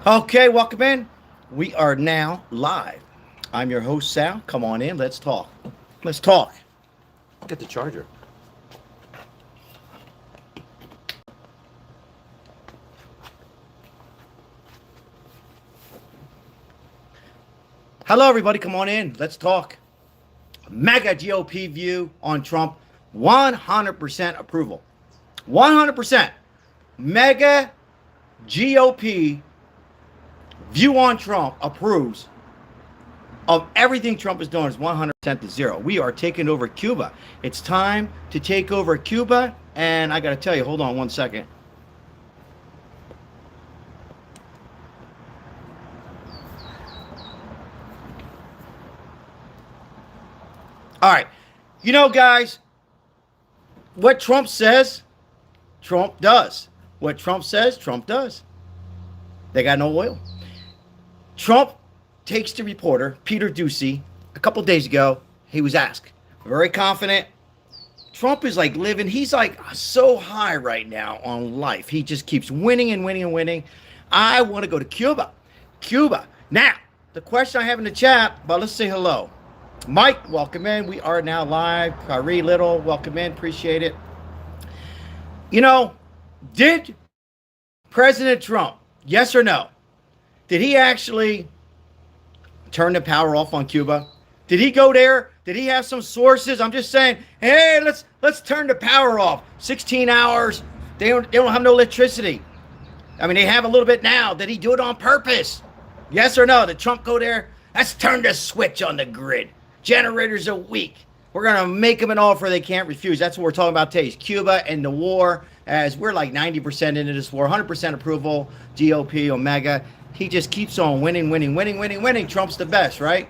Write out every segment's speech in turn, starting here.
Okay, welcome in. We are now live. I'm your host, Sal. Come on in. Let's talk. Let's talk. Get the charger. Hello, everybody. Come on in. Let's talk. Mega GOP view on Trump. 100% approval. 100%. Mega GOP view on Trump approves of everything Trump is doing is 100% to zero. We are taking over Cuba. It's time to take over Cuba. And I got to tell you, hold on one second. All right. You know, guys, what Trump says, Trump does. What Trump says, Trump does. They got no oil. Trump takes the reporter, Peter Doocy, a couple days ago. He was asked, very confident. Trump is like living, he's like so high right now on life. He just keeps winning and winning and winning. I want to go to Cuba. Cuba. Now, the question I have in the chat, but let's say hello. Mike, welcome in. We are now live. Kyrie Little, welcome in. Appreciate it. You know, did President Trump, yes or no, did he actually turn the power off on Cuba? Did he go there? Did he have some sources? I'm just saying, hey, let's turn the power off. 16 hours. They don't have no electricity. I mean, they have a little bit now. Did he do it on purpose? Yes or no? Did Trump go there? Let's turn the switch on the grid. Generators are weak. We're going to make them an offer they can't refuse. That's what we're talking about today. Is Cuba and the war, as we're like 90% into this war, 100% approval, GOP, Omega. He just keeps on winning. Trump's the best, right?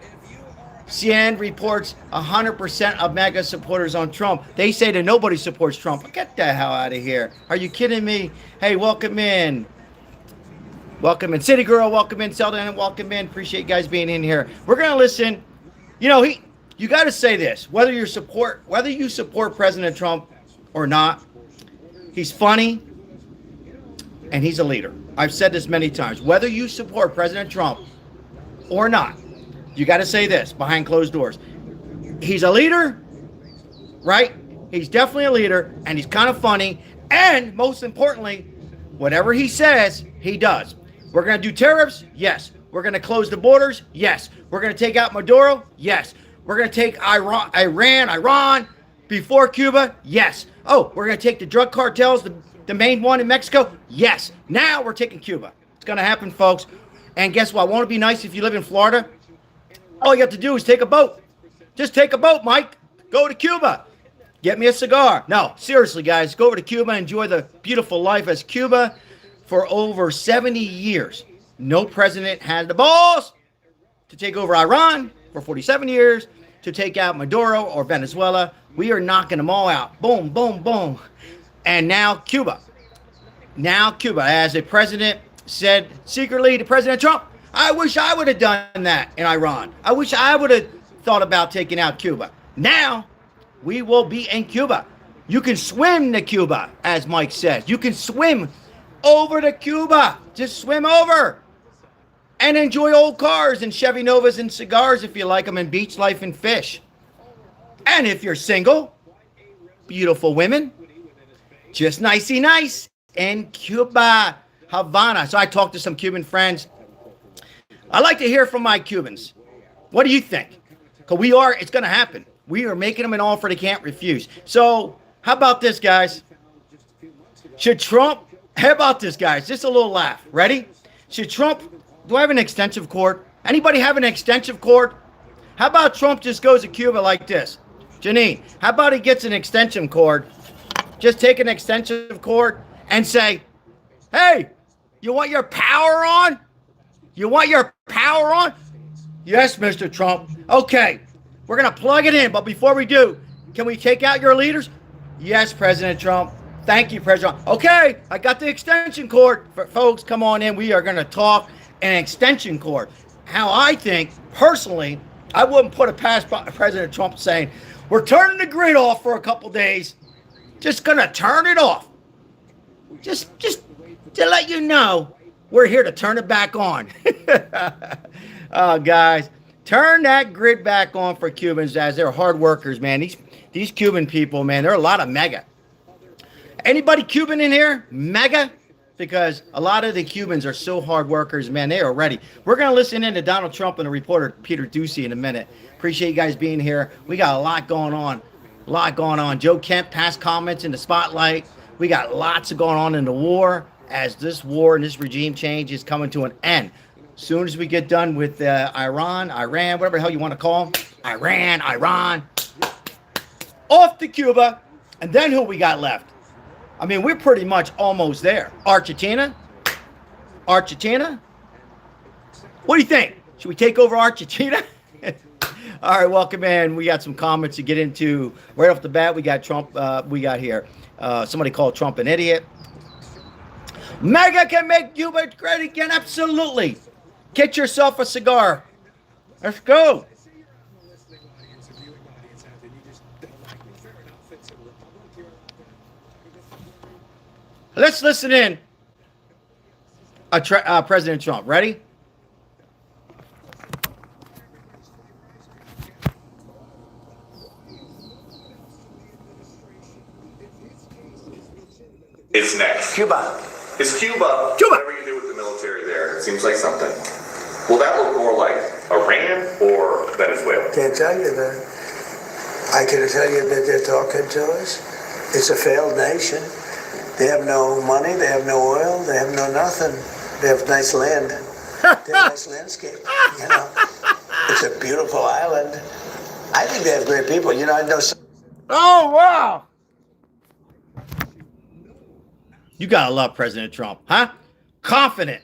CNN reports 100% of MAGA supporters on Trump. They say that nobody supports Trump. Get the hell out of here. Are you kidding me? Hey, welcome in. Welcome in. City Girl, welcome in. Selden, welcome in. Appreciate you guys being in here. We're going to listen. You know, you got to say this. Whether you support President Trump or not, he's funny and he's a leader. I've said this many times. Whether you support President Trump or not, you got to say this behind closed doors. He's a leader, right? He's definitely a leader, and he's kind of funny. And most importantly, whatever he says, he does. We're going to do tariffs? Yes. We're going to close the borders? Yes. We're going to take out Maduro? Yes. We're going to take Iran before Cuba? Yes. Oh, we're going to take the drug cartels, the main one in Mexico? Yes. Now we're taking Cuba. It's going to happen, folks. And guess what? Won't it be nice if you live in Florida? All you have to do is take a boat. Just take a boat, Mike. Go to Cuba. Get me a cigar. No, seriously, guys. Go over to Cuba and enjoy the beautiful life as Cuba for over 70 years. No president had the balls to take over Iran for 47 years, to take out Maduro or Venezuela. We are knocking them all out. Boom, boom, boom. And now Cuba. Now Cuba, as a president said secretly to President Trump, I wish I would have done that in Iran. I wish I would have thought about taking out Cuba. Now we will be in Cuba. You can swim to Cuba, as Mike says. You can swim over to Cuba. Just swim over. And enjoy old cars and Chevy Novas and cigars if you like them, and beach life and fish. And if you're single, beautiful women, just nicey nice in Cuba, Havana. So I talked to some Cuban friends. I like to hear from my Cubans. What do you think? Because it's going to happen. We are making them an offer they can't refuse. So how about this, guys? How about this, guys? Just a little laugh. Ready? Do I have an extensive cord? Anybody have an extensive cord? How about Trump just goes to Cuba like this? Janine, how about he gets an extension cord? Just take an extension cord and say, hey, you want your power on? You want your power on? Yes, Mr. Trump. Okay, we're going to plug it in. But before we do, can we take out your leaders? Yes, President Trump. Thank you, President Trump. Okay, I got the extension cord. Folks, come on in. We are going to talk an extension cord. How I think, personally, I wouldn't put it past President Trump saying, we're turning the grid off for a couple days. Just going to turn it off. Just to let you know, We're here to turn it back on. Oh, guys, turn that grid back on for Cubans as they're hard workers, man. These Cuban people, man, they're a lot of mega. Anybody Cuban in here? Mega? Because a lot of the Cubans are so hard workers, man. They are ready. We're going to listen in to Donald Trump and the reporter Peter Ducey in a minute. Appreciate you guys being here. We got a lot going on. A lot going on. Joe Kemp, past comments in the spotlight. We got lots of going on in the war as this war and this regime change is coming to an end. Soon as we get done with Iran, whatever the hell you want to call them, Iran, off to Cuba. And then who we got left? I mean, we're pretty much almost there. Argentina? What do you think? Should we take over Argentina? All right, welcome in. We got some comments to get into. Right off the bat, we got Trump. We got here. Somebody called Trump an idiot. MAGA can make Cuba great again. Absolutely. Get yourself a cigar. Let's go. Let's listen in. President Trump. Ready? It's next. Cuba. Is Cuba. Whatever you do with the military there, it seems like something. Will that look more like Iran or Venezuela? Can't tell you that. I can tell you that they're talking to us. It's a failed nation. They have no money, they have no oil, they have no nothing. They have nice land. They have nice landscape. You know, it's a beautiful island. I think they have great people. You know, I know some. Oh, wow. You gotta love President Trump, huh? Confident.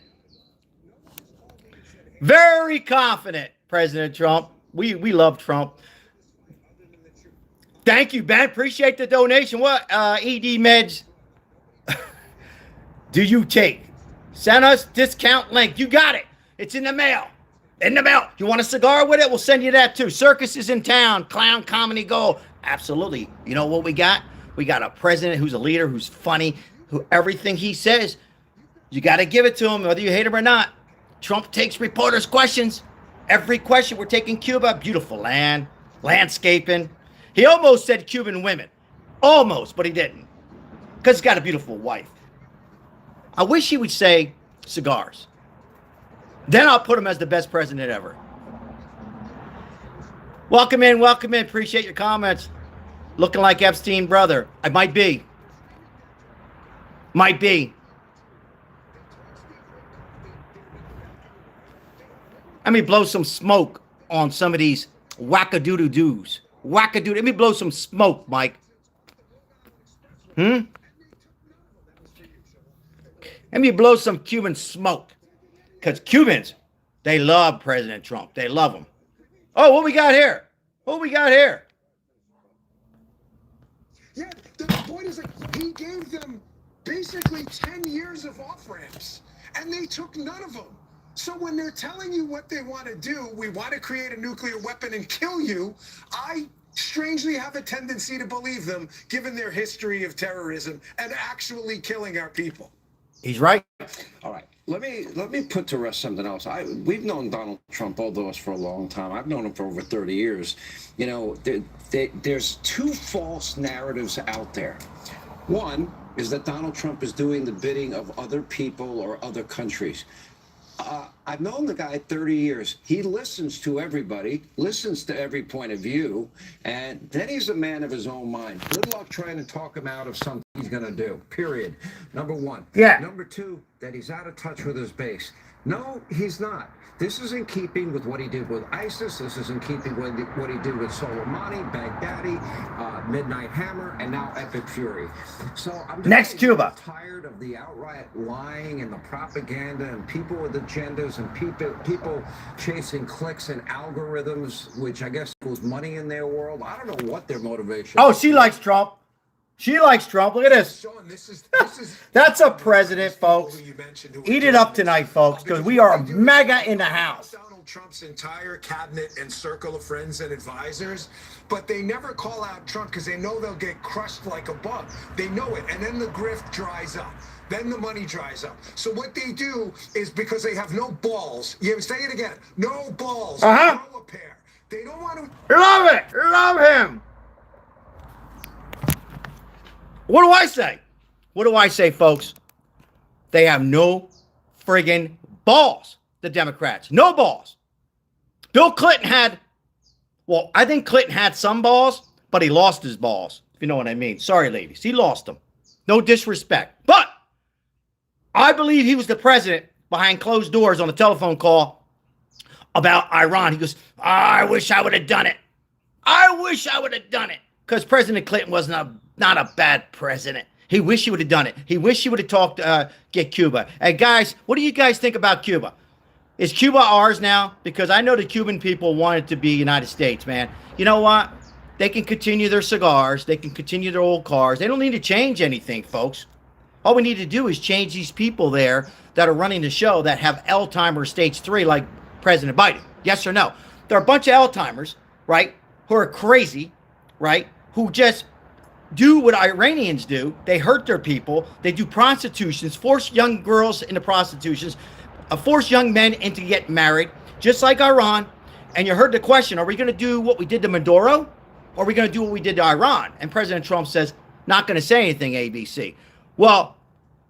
Very confident, President Trump. We love Trump. Thank you, Ben. Appreciate the donation. What ED meds do you take? Send us discount link. You got it. It's in the mail. In the mail. You want a cigar with it? We'll send you that too. Circus is in town. Clown comedy gold. Absolutely. You know what we got? We got a president who's a leader, who's funny, who everything he says, you got to give it to him, whether you hate him or not. Trump takes reporters' questions. Every question, we're taking Cuba. Beautiful land, landscaping. He almost said Cuban women. Almost, but he didn't. Because he's got a beautiful wife. I wish he would say cigars. Then I'll put him as the best president ever. Welcome in. Appreciate your comments. Looking like Epstein brother. I might be. Let me blow some smoke on some of these wackadoodle-doos. Wackadoodle. Let me blow some smoke, Mike. Let me blow some Cuban smoke. Because Cubans, they love President Trump. They love him. Oh, what we got here? Yeah, the point is, like, he gave them basically 10 years of off-ramps, and they took none of them. So when they're telling you what they want to do, we want to create a nuclear weapon and kill you, I strangely have a tendency to believe them, given their history of terrorism and actually killing our people. He's right. All right. Let me put to rest something else. We've known Donald Trump, both of us, for a long time. I've known him for over 30 years. You know, there's two false narratives out there. One is that Donald Trump is doing the bidding of other people or other countries. I've known the guy 30 years. He listens to everybody, listens to every point of view, and then he's a man of his own mind. Good luck trying to talk him out of something he's going to do, period. Number one. Yeah. Number two, that he's out of touch with his base. No, he's not. This is in keeping with what he did with ISIS. This is in keeping with what he did with Soleimani, Baghdadi, Midnight Hammer, and now Epic Fury. So I'm Next Cuba. Tired of the outright lying and the propaganda and people with agendas and people chasing clicks and algorithms, which I guess equals money in their world. I don't know what their motivation. Oh, she likes Trump. She likes Trump. Look at this. Sean, this is That's a president, folks. Eat it up tonight, folks, because we are mega in the house. Donald Donald Trump's entire cabinet and circle of friends and advisors, but they never call out Trump because they know they'll get crushed like a bug. They know it, and then the grift dries up. Then the money dries up. So what they do is, because they have no balls, say it again, no balls, grow a pair. They don't want to. Love it. Love him. What do I say? What do I say, folks? They have no friggin' balls, the Democrats. No balls. Bill Clinton had, well, I think Clinton had some balls, but he lost his balls, if you know what I mean. Sorry, ladies. He lost them. No disrespect. But I believe he was the president behind closed doors on a telephone call about Iran. He goes, I wish I would have done it. I wish I would have done it. Because President Clinton was not a bad president. He wished he would have done it. He wished he would have talked, get Cuba. Hey, guys, what do you guys think about Cuba? Is Cuba ours now? Because I know the Cuban people want it to be United States, man. You know what? They can continue their cigars. They can continue their old cars. They don't need to change anything, folks. All we need to do is change these people there that are running the show that have Alzheimer's stage 3 like President Biden. Yes or no? There are a bunch of Alzheimer's, right, who are crazy, right, who just do what Iranians do. They hurt their people. They do prostitutions, force young girls into prostitutions, force young men into get married, just like Iran. And you heard the question, are we going to do what we did to Maduro? Or are we going to do what we did to Iran? And President Trump says, not going to say anything, ABC. Well,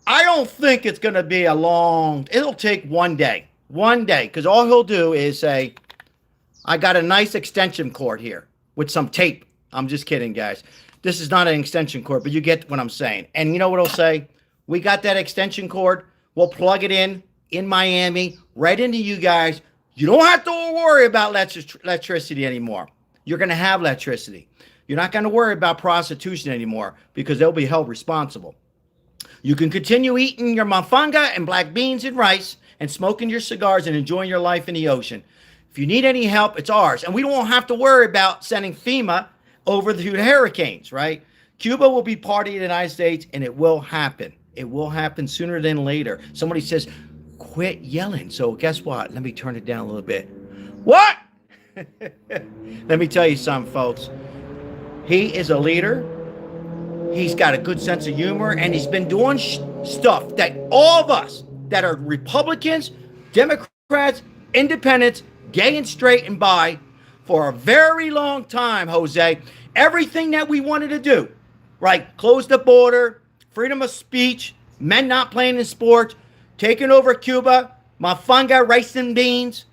I don't think it's going to be it'll take one day, because all he'll do is say, I got a nice extension cord here with some tape. I'm just kidding, guys. This is not an extension cord, but you get what I'm saying. And you know what he'll say? We got that extension cord. We'll plug it in Miami, right into you guys. You don't have to worry about electricity anymore. You're going to have electricity. You're not going to worry about prostitution anymore because they'll be held responsible. You can continue eating your mafanga and black beans and rice and smoking your cigars and enjoying your life in the ocean. If you need any help, it's ours. And we don't have to worry about sending FEMA over the hurricanes, right? Cuba will be part of the United States, and it will happen. It will happen sooner than later. Somebody says, quit yelling. So guess what? Let me turn it down a little bit. What? Let me tell you something, folks. He is a leader. He's got a good sense of humor, and he's been doing stuff that all of us that are Republicans, Democrats, Independents, gay and straight and bi, for a very long time, Jose. Everything that we wanted to do, right? Close the border, freedom of speech, men not playing in sports, taking over Cuba, mafanga, rice and beans,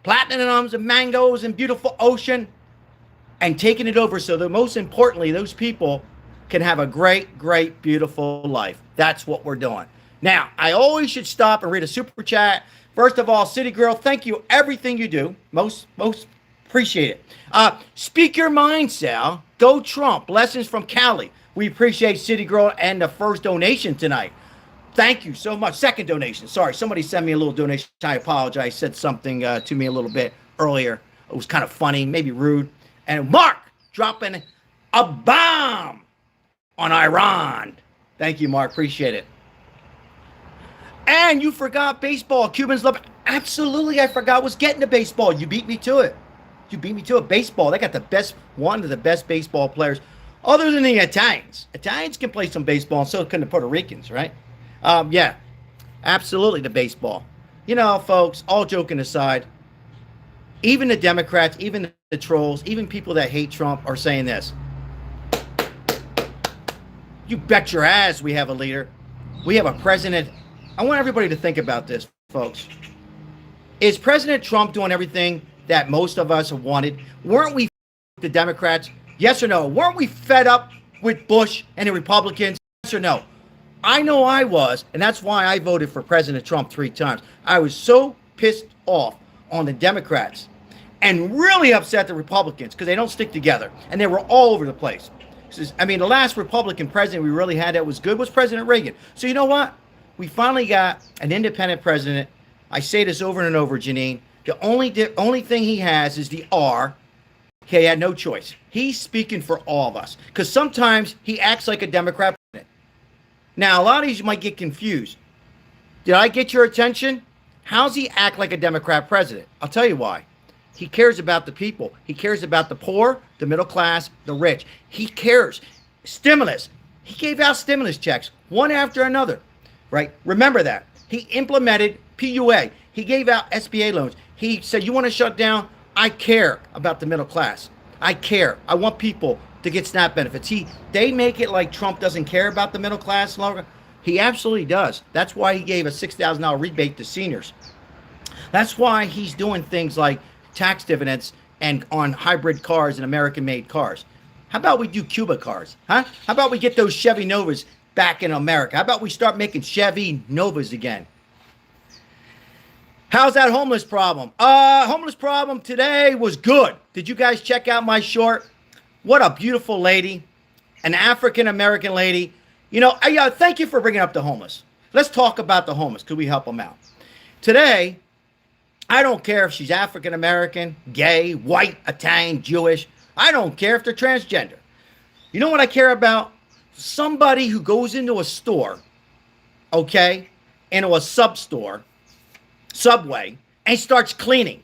platinums and mangoes and beautiful ocean, and taking it over so that most importantly, those people can have a great, great, beautiful life. That's what we're doing. Now, I always should stop and read a super chat. First of all, City Girl, thank you. Everything you do. Most appreciate it. Speak your mind, Sal. Go Trump. Lessons from Cali. We appreciate City Girl and the first donation tonight. Thank you so much. Second donation. Sorry, somebody sent me a little donation. I apologize. Said something to me a little bit earlier. It was kind of funny, maybe rude. And Mark dropping a bomb on Iran. Thank you, Mark. Appreciate it. And you forgot baseball. Cubans love it. Absolutely, I forgot was getting to baseball. You beat me to it. You beat me to it. Baseball. They got one of the best baseball players, other than the Italians. Italians can play some baseball, and so can the Puerto Ricans, right? Yeah, absolutely the baseball. You know, folks, all joking aside, even the Democrats, even the trolls, even people that hate Trump are saying this. You bet your ass we have a leader. We have a president. I want everybody to think about this, folks. Is President Trump doing everything that most of us have wanted? Weren't we the Democrats? Yes or no? Weren't we fed up with Bush and the Republicans? Yes or no? I know I was, and that's why I voted for President Trump 3 times. I was so pissed off on the Democrats and really upset the Republicans because they don't stick together, and they were all over the place. I mean, the last Republican president we really had that was good was President Reagan. So you know what? We finally got an independent president. I say this over and over, Janine. The only thing he has is the R. He had no choice. He's speaking for all of us because sometimes he acts like a Democrat president. Now, a lot of you might get confused. Did I get your attention? How's he act like a Democrat president? I'll tell you why. He cares about the people. He cares about the poor, the middle class, the rich. He cares. Stimulus. He gave out stimulus checks one after another, right? Remember that. He implemented PUA. He gave out SBA loans. He said, you want to shut down? I care about the middle class. I care. I want people to get SNAP benefits. They make it like Trump doesn't care about the middle class longer. He absolutely does. That's why he gave a $6,000 rebate to seniors. That's why he's doing things like tax dividends and on hybrid cars and American-made cars. How about we do Cuba cars? Huh? How about we get those Chevy Novas back in America? How about we start making Chevy Novas again? How's that homeless problem? Homeless problem today was good. Did you guys check out my short? What a beautiful lady, an African-American lady. You know, thank you for bringing up the homeless. Let's talk about the homeless. Could we help them out? Today, I don't care if she's African-American, gay, white, Italian, Jewish. I don't care if they're transgender. You know what I care about? Somebody who goes into a store, okay, into a sub-store, Subway, and starts cleaning.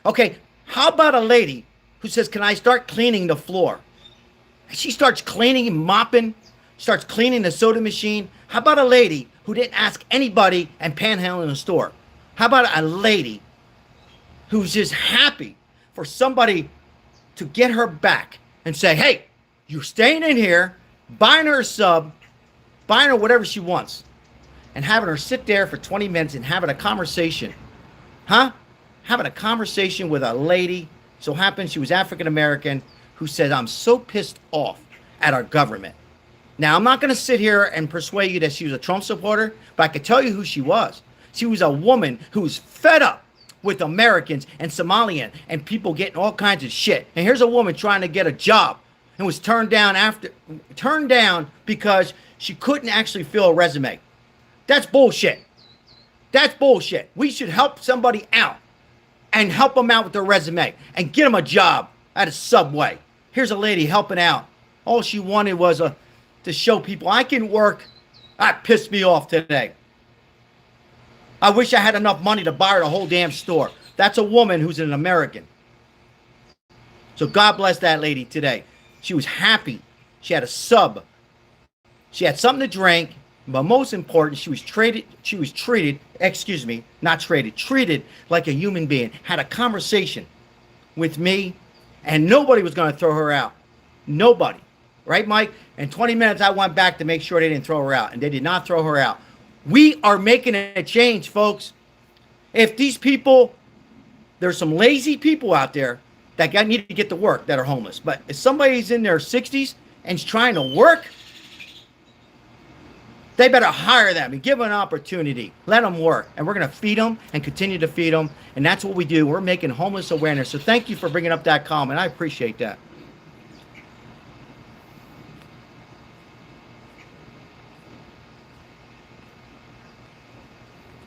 Okay, how about a lady who says, can I start cleaning the floor? She starts cleaning, mopping, starts cleaning the soda machine. How about a lady who didn't ask anybody and panhandle in the store? How about a lady who's just happy for somebody to get her back and say, hey, you're staying in here, buying her a sub, buying her whatever she wants, and having her sit there for 20 minutes and having a conversation. Huh? Having a conversation with a lady, so happened she was African-American, who said, I'm so pissed off at our government. Now, I'm not going to sit here and persuade you that she was a Trump supporter, but I can tell you who she was. She was a woman who was fed up with Americans and Somalian and people getting all kinds of shit. And here's a woman trying to get a job and was turned down because she couldn't actually fill a resume. That's bullshit. That's bullshit. We should help somebody out and help them out with their resume and get them a job at a Subway. Here's a lady helping out. All she wanted was to show people I can work. That pissed me off today. I wish I had enough money to buy her the whole damn store. That's a woman who's an American. So God bless that lady today. She was happy. She had a sub. She had something to drink. But most important, she was treated like a human being. Had a conversation with me, and nobody was going to throw her out. Nobody. Right, Mike? In 20 minutes, I went back to make sure they didn't throw her out, and they did not throw her out. We are making a change, folks. If these people, there's some lazy people out there that need to get to work that are homeless. But if somebody's in their 60s and is trying to work, they better hire them and give them an opportunity. Let them work. And we're going to feed them and continue to feed them. And that's what we do. We're making homeless awareness. So thank you for bringing up that comment. I appreciate that.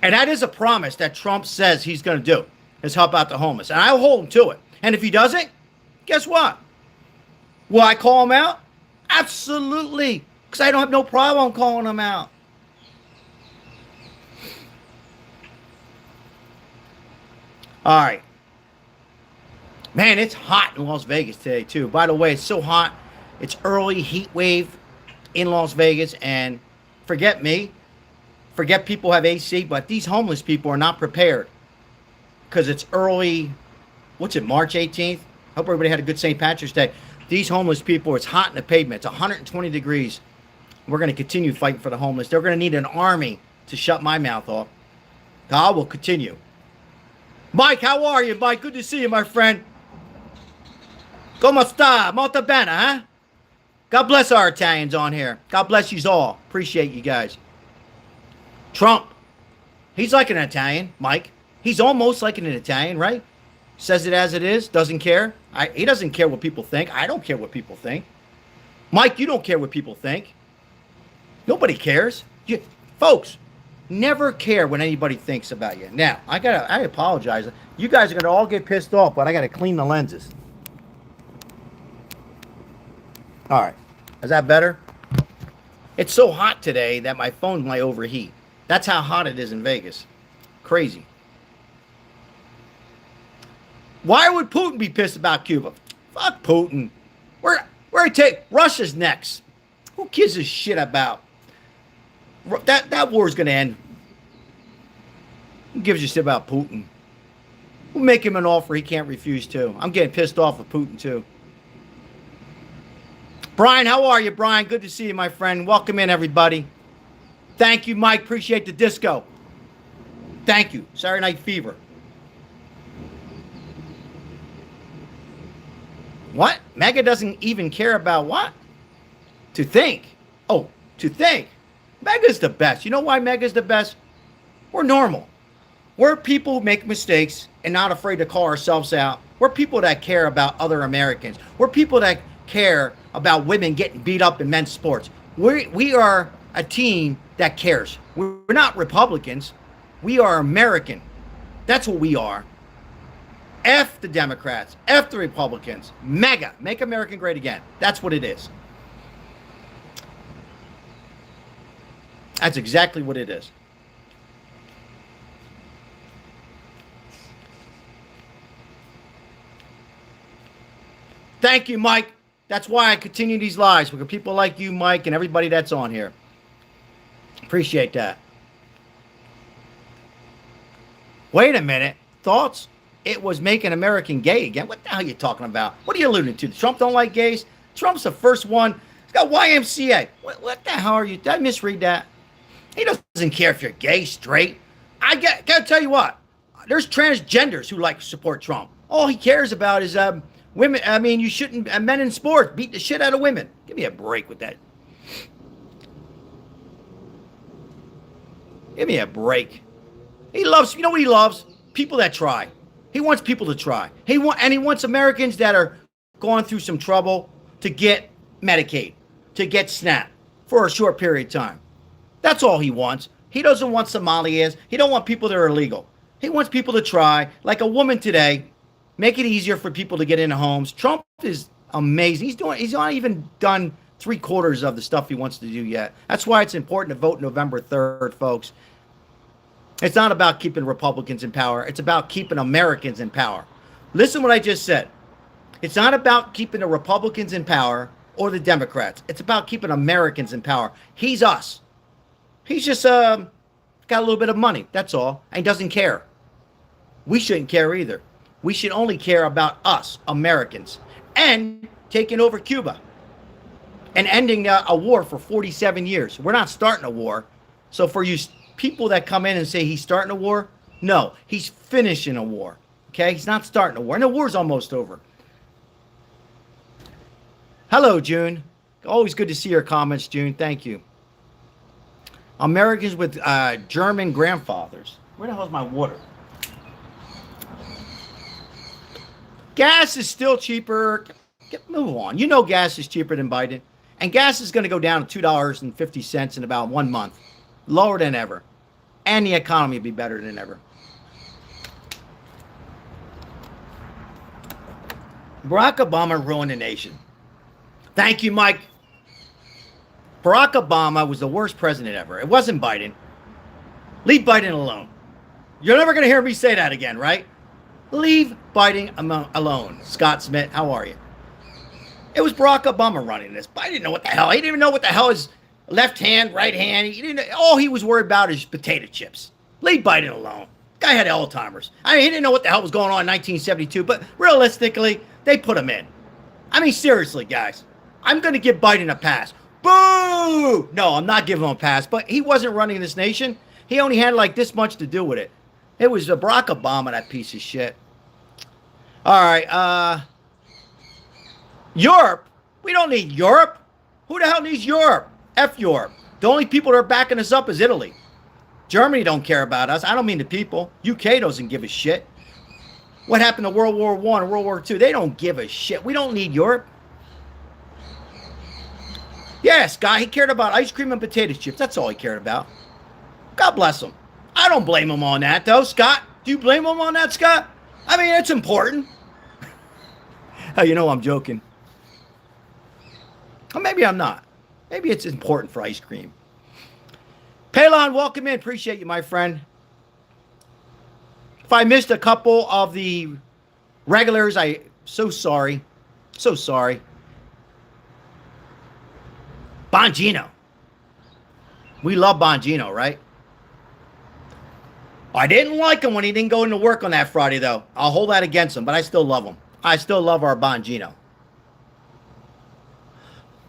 And that is a promise that Trump says he's going to do, is help out the homeless. And I'll hold him to it. And if he doesn't, guess what? Will I call him out? Absolutely. Because I don't have no problem calling him out. All right. Man, it's hot in Las Vegas today, too. By the way, it's so hot. It's early heat wave in Las Vegas. And forget me. Forget people have AC. But these homeless people are not prepared. Because it's early, March 18th? Hope everybody had a good St. Patrick's Day. These homeless people, it's hot in the pavement. It's 120 degrees. We're going to continue fighting for the homeless. They're going to need an army to shut my mouth off. I will continue. Mike, how are you, Mike? Good to see you, my friend. Como sta? Molto bene, huh? God bless our Italians on here. God bless you all. Appreciate you guys. Trump. He's like an Italian, Mike. He's almost like an Italian, right? Says it as it is. Doesn't care. He doesn't care what people think. I don't care what people think. Mike, you don't care what people think. Nobody cares. Folks, never care what anybody thinks about you. Now, I apologize. You guys are going to all get pissed off, but I got to clean the lenses. All right. Is that better? It's so hot today that my phone might overheat. That's how hot it is in Vegas. Crazy. Why would Putin be pissed about Cuba? Fuck Putin. Where take Russia's next. Who gives a shit about that war's gonna end? Who gives a shit about Putin? We'll make him an offer he can't refuse to. I'm getting pissed off with Putin too. Brian, how are you, Brian? Good to see you, my friend. Welcome in, everybody. Thank you, Mike. Appreciate the disco. Thank you. Saturday Night Fever. What? Mega doesn't even care about what? To think. Oh, to think. Mega's the best. You know why Mega's the best? We're normal. We're people who make mistakes and not afraid to call ourselves out. We're people that care about other Americans. We're people that care about women getting beat up in men's sports. We are a team that cares. We're not Republicans. We are American. That's what we are. F the Democrats. F the Republicans. Mega. Make America great again. That's what it is. That's exactly what it is. Thank you, Mike. That's why I continue these lives, because people like you, Mike, and everybody that's on here. Appreciate that. Wait a minute. Thoughts? It was making American gay again. What the hell are you talking about? What are you alluding to? Trump don't like gays? Trump's the first one. He's got YMCA. What the hell are you? Did I misread that? He doesn't care if you're gay, straight. Gotta tell you what. There's transgenders who like to support Trump. All he cares about is women. I mean, you shouldn't. Men in sports beat the shit out of women. Give me a break with that. Give me a break. He loves. You know what he loves? People that try. He wants people to try. He wants Americans that are going through some trouble to get Medicaid, to get SNAP for a short period of time. That's all he wants. He doesn't want Somalis. He don't want people that are illegal. He wants people to try, like a woman today, make it easier for people to get into homes. Trump is amazing. He's not even done 3/4 of the stuff he wants to do yet. That's why it's important to vote November 3rd, folks. It's not about keeping Republicans in power. It's about keeping Americans in power. Listen what I just said. It's not about keeping the Republicans in power or the Democrats. It's about keeping Americans in power. He's us. He's just got a little bit of money. That's all. And he doesn't care. We shouldn't care either. We should only care about us, Americans, and taking over Cuba and ending a war for 47 years. We're not starting a war. So for you people that come in and say he's starting a war, no, he's finishing a war. Okay? He's not starting a war. And the war's almost over. Hello, June. Always good to see your comments, June. Thank you. Americans with German grandfathers. Where the hell's my water? Gas is still cheaper. Move on. You know gas is cheaper than Biden. And gas is going to go down to $2.50 in about 1 month. Lower than ever. And the economy will be better than ever. Barack Obama ruined the nation. Thank you, Mike. Barack Obama was the worst president ever. It wasn't Biden. Leave Biden alone. You're never going to hear me say that again, right? Leave Biden alone. Scott Smith, how are you? It was Barack Obama running this. But I didn't know what the hell. He didn't even know what the hell his left hand, right hand. He didn't. All he was worried about is potato chips. Leave Biden alone. Guy had Alzheimer's. I mean, he didn't know what the hell was going on in 1972. But realistically, they put him in. I mean, seriously, guys. I'm going to give Biden a pass. Boo! No, I'm not giving him a pass. But he wasn't running this nation. He only had like this much to do with it. It was Barack Obama, that piece of shit. All right. Europe. We don't need Europe. Who the hell needs Europe? F Europe. The only people that are backing us up is Italy. Germany don't care about us. I don't mean the people. UK doesn't give a shit. What happened to World War I and World War II? They don't give a shit. We don't need Europe. Yes, guy, he cared about ice cream and potato chips. That's all he cared about. God bless him. I don't blame him on that, though. Scott, do you blame him on that, Scott? I mean, it's important. Oh, you know I'm joking. Or maybe I'm not. Maybe it's important for ice cream. Palon, welcome in. Appreciate you, my friend. If I missed a couple of the Regulars, so sorry. So sorry. Bongino. We love Bongino, right? I didn't like him when he didn't go into work on that Friday, though. I'll hold that against him, but I still love him. I still love our Bongino.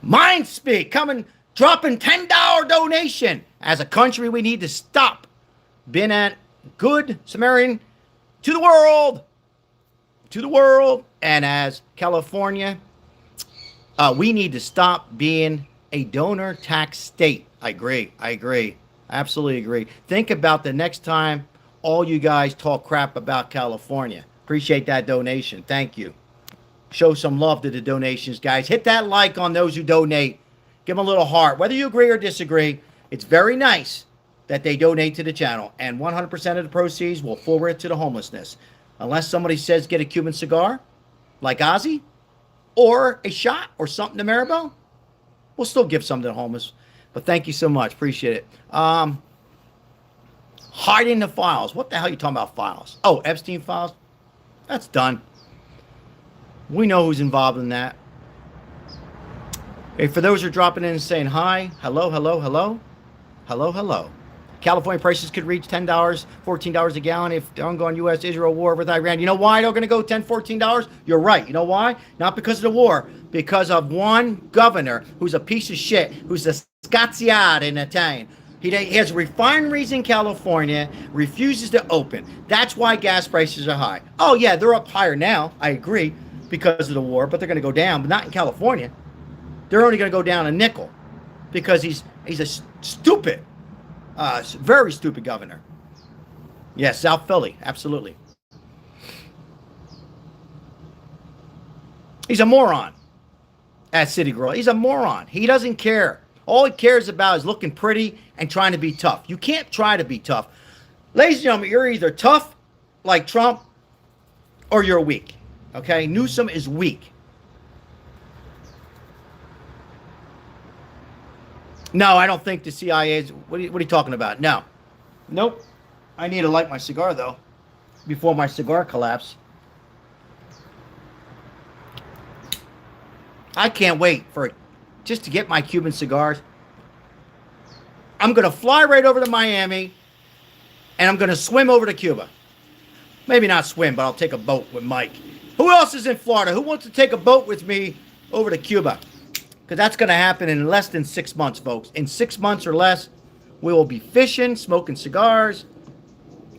Mindspeak coming, dropping $10 donation. As a country, we need to stop being a good Samaritan to the world. To the world. And as California, we need to stop being a donor tax state. I agree. Absolutely agree. Think about the next time all you guys talk crap about California. Appreciate that donation. Thank you. Show some love to the donations, guys. Hit that like on those who donate. Give them a little heart. Whether you agree or disagree, it's very nice that they donate to the channel. And 100% of the proceeds will forward to the homelessness. Unless somebody says get a Cuban cigar, like Ozzy, or a shot or something to Maribel, we'll still give some to the homeless. But thank you so much. Appreciate it. Hiding the files. What the hell are you talking about files? Oh, Epstein files? That's done. We know who's involved in that. Hey, for those who are dropping in and saying hi, hello. California prices could reach $10, $14 a gallon if the ongoing U.S.-Israel war with Iran. You know why they're going to go $10, $14? You're right. You know why? Not because of the war. Because of one governor who's a piece of shit, who's a scazziata in Italian. He has refineries in California, refuses to open. That's why gas prices are high. Oh, yeah, they're up higher now. I agree, because of the war, but they're going to go down, but not in California. They're only going to go down a nickel because he's a stupid, very stupid governor. Yes, South Philly, absolutely. He's a moron at City Girl. He's a moron. He doesn't care. All he cares about is looking pretty and trying to be tough. You can't try to be tough. Ladies and gentlemen, you're either tough like Trump or you're weak. Okay? Newsom is weak. No, I don't think the CIA is... What are you talking about? No. Nope. I need to light my cigar, though, before my cigar collapse. I can't wait just to get my Cuban cigars. I'm going to fly right over to Miami, and I'm going to swim over to Cuba. Maybe not swim, but I'll take a boat with Mike. Who else is in Florida? Who wants to take a boat with me over to Cuba? Because that's going to happen in less than 6 months, folks. In 6 months or less, we will be fishing, smoking cigars.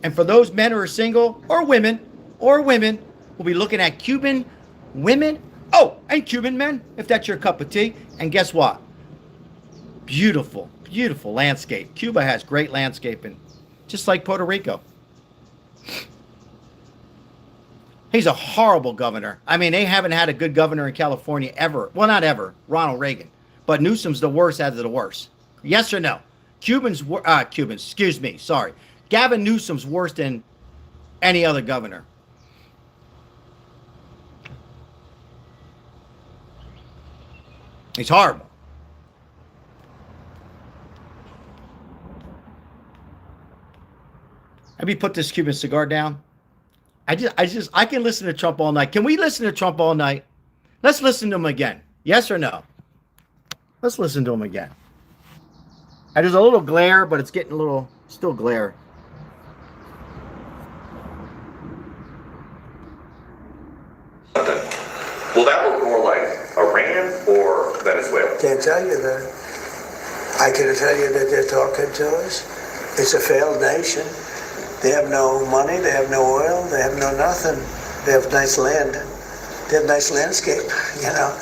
And for those men who are single, or women, we'll be looking at Cuban women. Oh, and Cuban men, if that's your cup of tea. And guess what? Beautiful, beautiful landscape. Cuba has great landscaping, just like Puerto Rico. He's a horrible governor. I mean, they haven't had a good governor in California ever. Well, not ever. Ronald Reagan. But Newsom's the worst out of the worst. Yes or no? Cubans, excuse me, sorry. Gavin Newsom's worse than any other governor. He's horrible. Let me put this Cuban cigar down. I can listen to Trump all night. Can we listen to Trump all night? Let's listen to him again. Yes or no? Let's listen to him again. There's a little glare, but it's getting a little, still glare. Will that look more like Iran or Venezuela? Can't tell you that. I can tell you that they're talking to us. It's a failed nation. They have no money, they have no oil, they have no nothing. They have nice land. They have nice landscape, you know.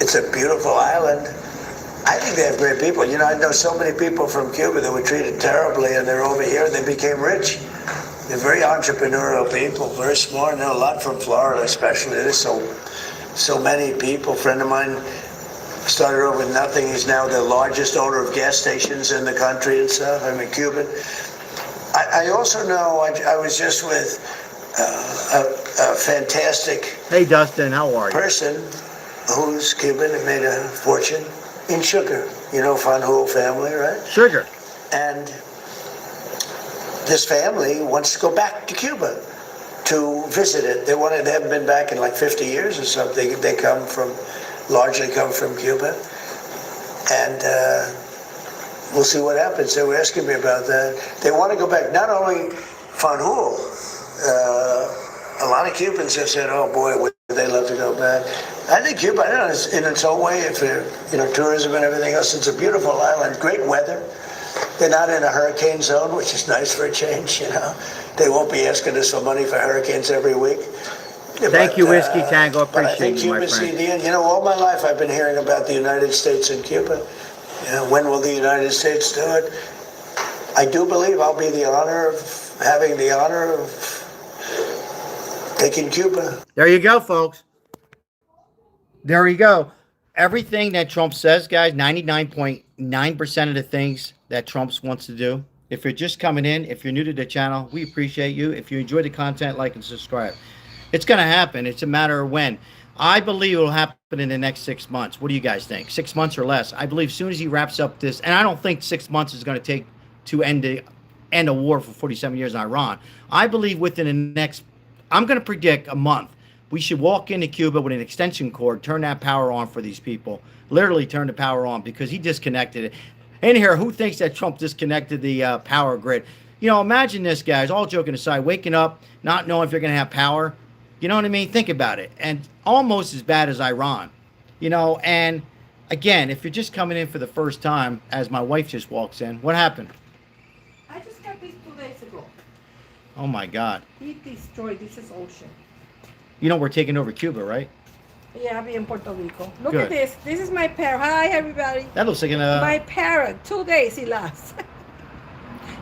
It's a beautiful island. I think they have great people. You know, I know so many people from Cuba that were treated terribly and they're over here and they became rich. They're very entrepreneurial people, very smart. I know a lot from Florida especially. There's so many people. A friend of mine started over with nothing. He's now the largest owner of gas stations in the country and stuff. I'm a Cuban. I also know, I was just with a fantastic Hey, Dustin, how are you? person who's Cuban and made a fortune in sugar. You know, Fanjul family, right? Sugar. And this family wants to go back to Cuba to visit it. They haven't been back in like 50 years or something. They largely come from Cuba. And we'll see what happens. They were asking me about that. They want to go back, not only Van Hool. A lot of Cubans have said, oh boy, would they love to go back. I think Cuba, in its own way, if tourism and everything else, it's a beautiful island, great weather. They're not in a hurricane zone, which is nice for a change, They won't be asking us for money for hurricanes every week. Thank you, Whiskey Tango. But I think Appreciate you, my Cuba's friend. the end. All my life I've been hearing about the United States and Cuba. When will the United States do it? I do believe I'll be having the honor of taking Cuba. There you go, folks. There you go. Everything that Trump says, guys, 99.9% of the things that Trump wants to do. If you're just coming in, if you're new to the channel, we appreciate you. If you enjoy the content, like and subscribe. It's going to happen. It's a matter of when. I believe it will happen in the next 6 months. What do you guys think? 6 months or less? I believe as soon as he wraps up this, and I don't think 6 months is going to take to end a war for 47 years in Iran. I believe within the next, I'm going to predict a month, we should walk into Cuba with an extension cord, turn that power on for these people. Literally turn the power on because he disconnected it. In here, who thinks that Trump disconnected the power grid? Imagine this, guys, all joking aside, waking up, not knowing if you're going to have power. You know what I mean? Think about it. And almost as bad as Iran. And again, if you're just coming in for the first time, as my wife just walks in, what happened? I just got this 2 days ago. Oh, my God. He destroyed, this is ocean. We're taking over Cuba, right? Yeah, I'll be in Puerto Rico. Look Good. at this. This is my parrot. Hi, everybody. That looks like My parrot. 2 days he lasts.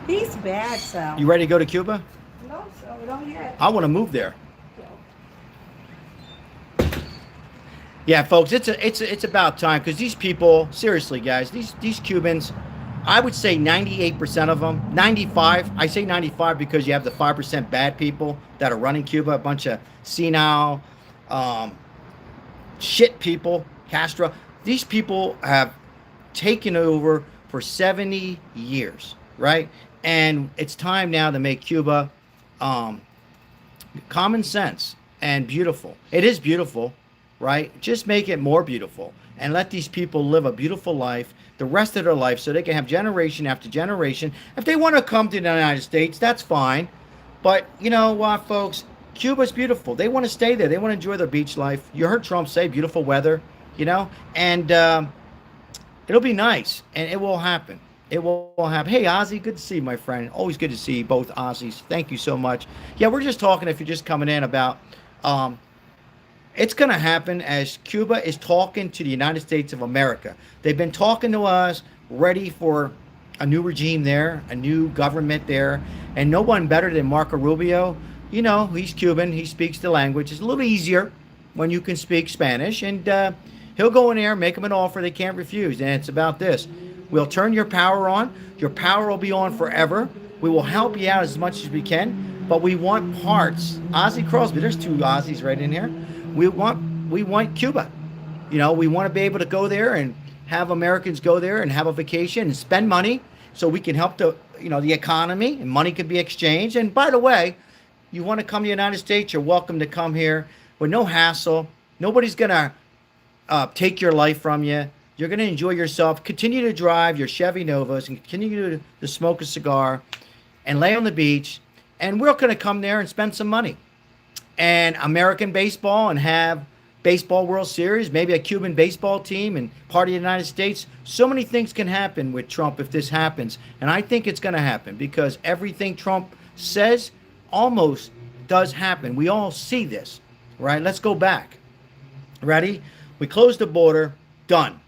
He's bad, Sal. You ready to go to Cuba? No, so don't yet. I want to move there. Yeah, folks, it's about time because these people, seriously, guys, these Cubans, I would say 98% of them, 95. I say 95 because you have the 5% bad people that are running Cuba, a bunch of senile, shit people, Castro. These people have taken over for 70 years, right? And it's time now to make Cuba common sense and beautiful. It is beautiful. Right? Just make it more beautiful and let these people live a beautiful life the rest of their life so they can have generation after generation. If they want to come to the United States, that's fine. But you know what, folks? Cuba's beautiful. They want to stay there. They want to enjoy their beach life. You heard Trump say beautiful weather, and it'll be nice and it will happen. It will happen. Hey, Ozzy, good to see you, my friend. Always good to see you, both Ozzies. Thank you so much. Yeah, we're just talking, if you're just coming in, about it's going to happen as Cuba is talking to the United States of America. They've been talking to us, ready for a new regime there, a new government there, and no one better than Marco Rubio. He's Cuban. He speaks the language. It's a little easier when you can speak Spanish, and he'll go in there, make them an offer they can't refuse, and it's about this. We'll turn your power on. Your power will be on forever. We will help you out as much as we can, but we want parts. Ozzy Crosby, there's two Ozzies right in here. We want Cuba. We want to be able to go there and have Americans go there and have a vacation and spend money so we can help the economy, and money can be exchanged. And by the way, you want to come to the United States, you're welcome to come here with no hassle. Nobody's going to take your life from you. You're going to enjoy yourself. Continue to drive your Chevy Novas and continue to smoke a cigar and lay on the beach. And we're going to come there and spend some money. And American baseball, and have baseball World Series, maybe a Cuban baseball team, and part of the United States. So many things can happen with Trump if this happens. And I think it's going to happen because everything Trump says almost does happen. We all see this, right? Let's go back. Ready? We close the border. Done.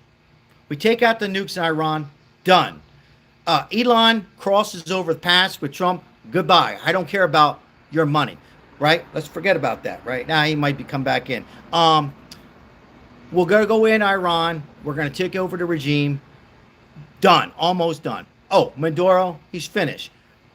We take out the nukes in Iran. Done. Elon crosses over the pass with Trump. Goodbye. I don't care about your money. Right? Let's forget about that. Right now, he might come back in. We're going to go in Iran. We're going to take over the regime. Done. Almost done. Oh, Maduro, he's finished.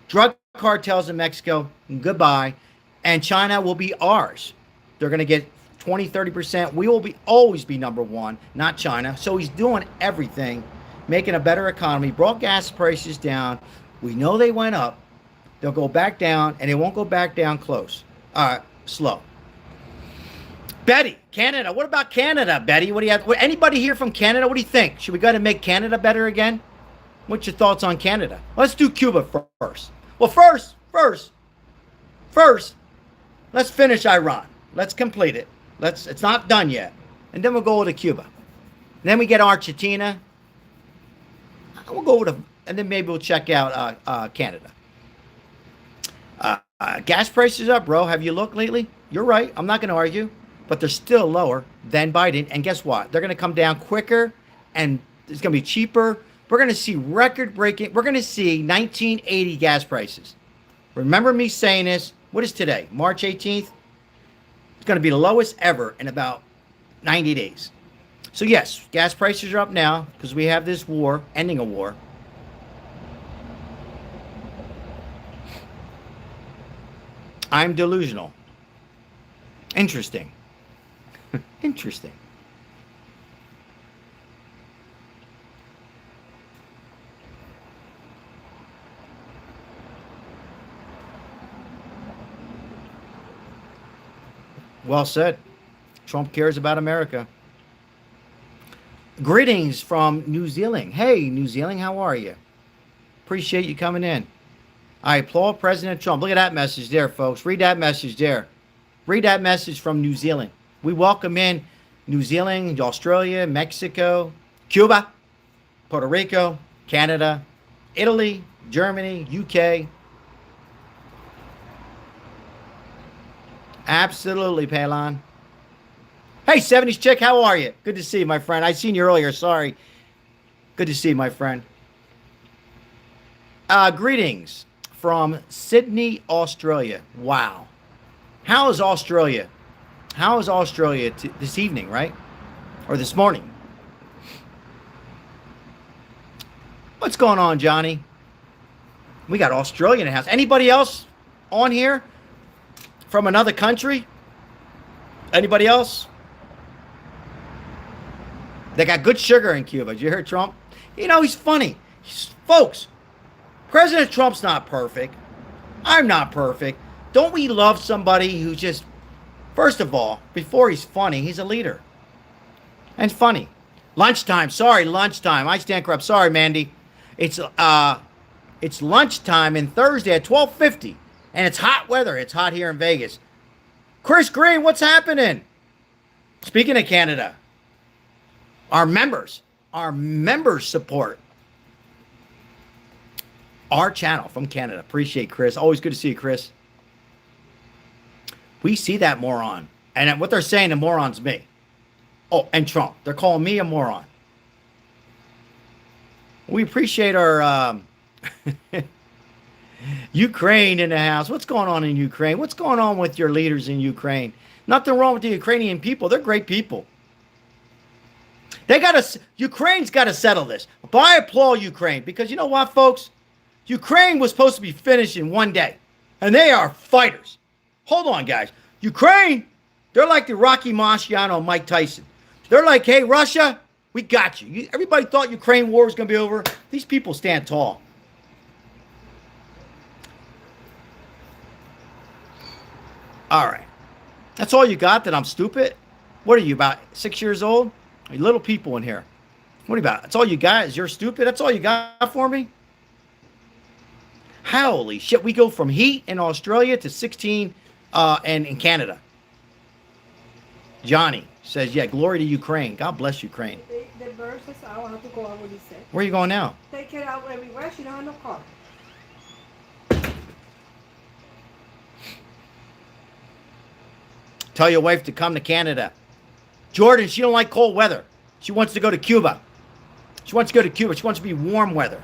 Drug cartels in Mexico, goodbye. And China will be ours. They're going to get 20, 30%. We will always be number one, not China. So he's doing everything, making a better economy, brought gas prices down. We know they went up. They'll go back down, and they won't go back down close. All right, slow. Betty, Canada. What about Canada, Betty? What do you have? Anybody here from Canada? What do you think? Should we go to make Canada better again? What's your thoughts on Canada? Let's do Cuba first. Well, first, let's finish Iran. Let's complete it. It's not done yet. And then we'll go to Cuba. And then we get Argentina. We'll go to, and then maybe we'll check out Canada. Gas prices up, bro. Have you looked lately? You're right. I'm not going to argue. But they're still lower than Biden. And guess what? They're going to come down quicker, and it's going to be cheaper. We're going to see record-breaking. We're going to see 1980 gas prices. Remember me saying this. What is today? March 18th? It's going to be the lowest ever in about 90 days. So yes, gas prices are up now because we have this war, ending a war. I'm delusional. Interesting. Interesting. Well said. Trump cares about America. Greetings from New Zealand. Hey, New Zealand, how are you? Appreciate you coming in. I applaud President Trump. Look at that message there, folks. Read that message there. Read that message from New Zealand. We welcome in New Zealand, Australia, Mexico, Cuba, Puerto Rico, Canada, Italy, Germany, UK. Absolutely, Palon. Hey, 70s chick, how are you? Good to see you, my friend. I seen you earlier. Sorry. Good to see you, my friend. Greetings from Sydney, Australia. Wow. How is Australia? How is Australia this evening, right? Or this morning? What's going on, Johnny? We got Australia in the house. Anybody else on here from another country? Anybody else? They got good sugar in Cuba. Did you hear Trump? You know, he's funny. Folks, President Trump's not perfect. I'm not perfect. Don't we love somebody who just, first of all, before he's funny, he's a leader. And funny. Lunchtime. Sorry, lunchtime. I stand correct. Sorry, Mandy. It's lunchtime and Thursday at 12:50. And it's hot weather. It's hot here in Vegas. Chris Green, what's happening? Speaking of Canada, our members support our channel from Canada. Appreciate Chris. Always good to see you, Chris. We see that moron. And what they're saying, the moron's me. Oh, and Trump. They're calling me a moron. We appreciate our Ukraine in the house. What's going on in Ukraine? What's going on with your leaders in Ukraine? Nothing wrong with the Ukrainian people. They're great people. Ukraine's got to settle this. But I applaud Ukraine because you know what, folks? Ukraine was supposed to be finished in one day. And they are fighters. Hold on, guys. Ukraine, they're like the Rocky Marciano and Mike Tyson. They're like, hey, Russia, we got you. Everybody thought Ukraine war was going to be over. These people stand tall. All right. That's all you got, that I'm stupid? What are you, about 6 years old? You little people in here. What are you about? That's all you got is you're stupid? That's all you got for me? Holy shit. We go from heat in Australia to 16 and in Canada. Johnny says, yeah, glory to Ukraine. God bless Ukraine. The verse is I want to go out what he said. Where are you going now? Take it out everywhere. She don't have no car. Tell your wife to come to Canada. Jordan, she don't like cold weather. She wants to go to Cuba. She wants to go to Cuba. She wants to be warm weather.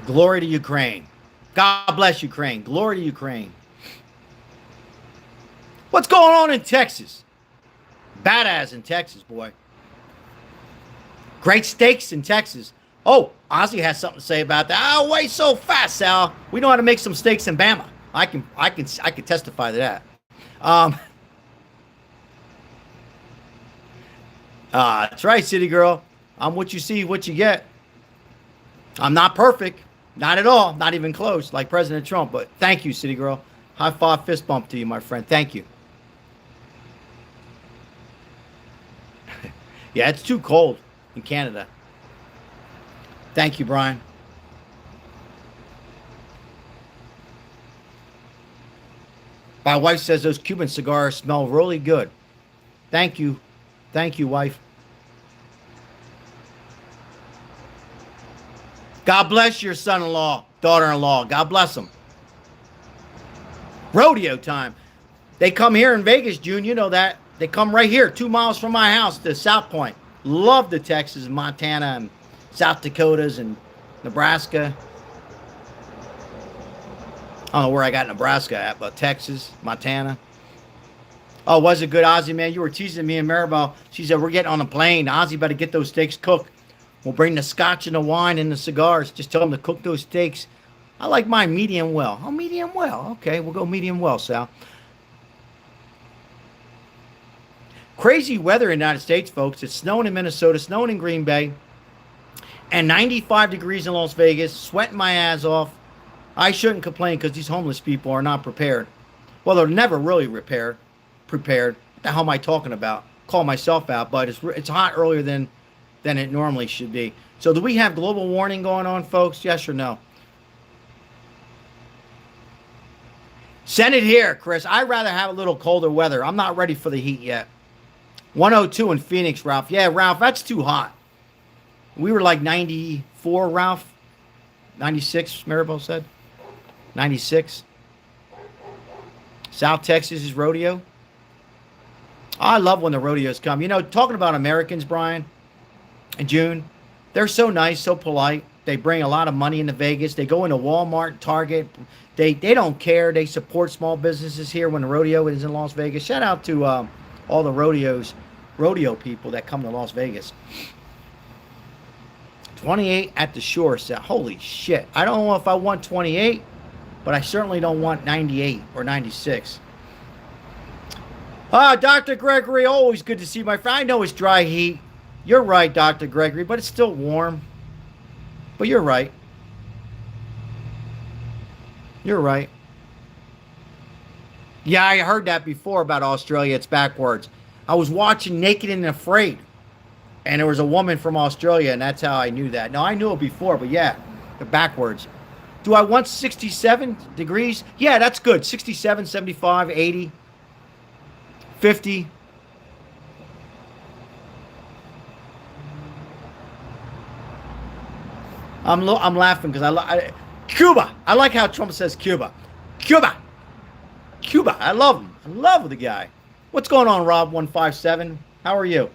Glory to Ukraine. God bless Ukraine. Glory to Ukraine. What's going on in Texas? Badass in Texas, boy. Great steaks in Texas. Oh, Ozzy has something to say about that. Oh, wait so fast, Sal. We know how to make some steaks in Bama. I can testify to that. That's right, City Girl. I'm what you see, what you get. I'm not perfect. Not at all. Not even close, like President Trump. But thank you, City Girl. High five, fist bump to you, my friend. Thank you. Yeah, it's too cold in Canada. Thank you, Brian. My wife says those Cuban cigars smell really good. Thank you. Thank you, wife. God bless your son-in-law, daughter-in-law. God bless them. Rodeo time. They come here in Vegas, June. You know that. They come right here, 2 miles from my house to South Point. Love the Texas, Montana, and South Dakotas, and Nebraska. I don't know where I got Nebraska at, but Texas, Montana. Oh, was it good, Ozzy, man? You were teasing me and Maribel. She said, we're getting on a plane. Ozzy better get those steaks cooked. We'll bring the scotch and the wine and the cigars. Just tell them to cook those steaks. I like mine medium well. Oh, medium well. Okay, we'll go medium well, Sal. Crazy weather in the United States, folks. It's snowing in Minnesota, snowing in Green Bay, and 95 degrees in Las Vegas, sweating my ass off. I shouldn't complain because these homeless people are not prepared. Well, they're never really prepared. What the hell am I talking about? Call myself out, but it's hot earlier than it normally should be. So do we have global warming going on, folks? Yes or no? Send it here, Chris. I'd rather have a little colder weather. I'm not ready for the heat yet. 102 in Phoenix, Ralph. Yeah, Ralph, that's too hot. We were like 94, Ralph. 96, Maribel said. 96. South Texas is rodeo. I love when the rodeos come. You know, talking about Americans, Brian and June, they're so nice, so polite. They bring a lot of money into Vegas. They go into Walmart, Target. They don't care. They support small businesses here when the rodeo is in Las Vegas. Shout out to all the rodeo people that come to Las Vegas. 28 at the shore. So, holy shit. I don't know if I want 28, but I certainly don't want 98 or 96. Dr. Gregory, always good to see my friend. I know it's dry heat. You're right, Dr. Gregory, but it's still warm. But you're right. You're right. Yeah, I heard that before about Australia. It's backwards. I was watching Naked and Afraid, and there was a woman from Australia, and that's how I knew that. Now, I knew it before, but yeah, they're backwards. Do I want 67 degrees? Yeah, that's good. 67, 75, 80, 50. I'm laughing because I Cuba. I like how Trump says Cuba. Cuba. Cuba. I love him. I love the guy. What's going on, Rob 157? How are you?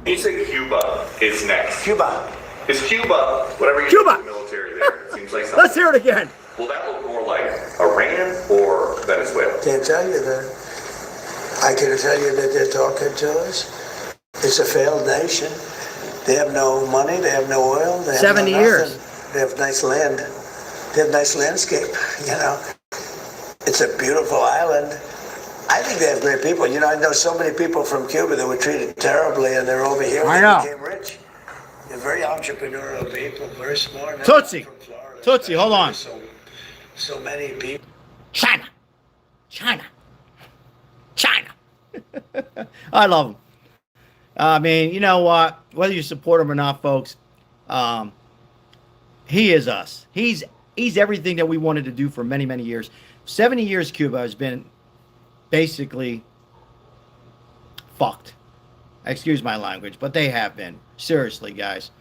You say Cuba is next. Cuba. Is Cuba, whatever you Cuba. do with the military there, it seems like something. Let's hear it again. Will that look more like Iran or Venezuela? Can't tell you that. I can tell you that they're talking to us. It's a failed nation. They have no money. They have no oil. They have 70 no years. nothing. They have nice land. They have nice landscape. You know, it's a beautiful island. I think they have great people. You know, I know so many people from Cuba that were treated terribly, and they're over here. I They know. became rich. They're very entrepreneurial people, very smart. Tootsie. From Florida. Tootsie, hold on. So many people. China. China. China. I love him. I mean, you know what? Whether you support him or not, folks, he is us. He's everything that we wanted to do for many, many years. 70 years Cuba has been basically fucked. Excuse my language, but they have been. Seriously, guys.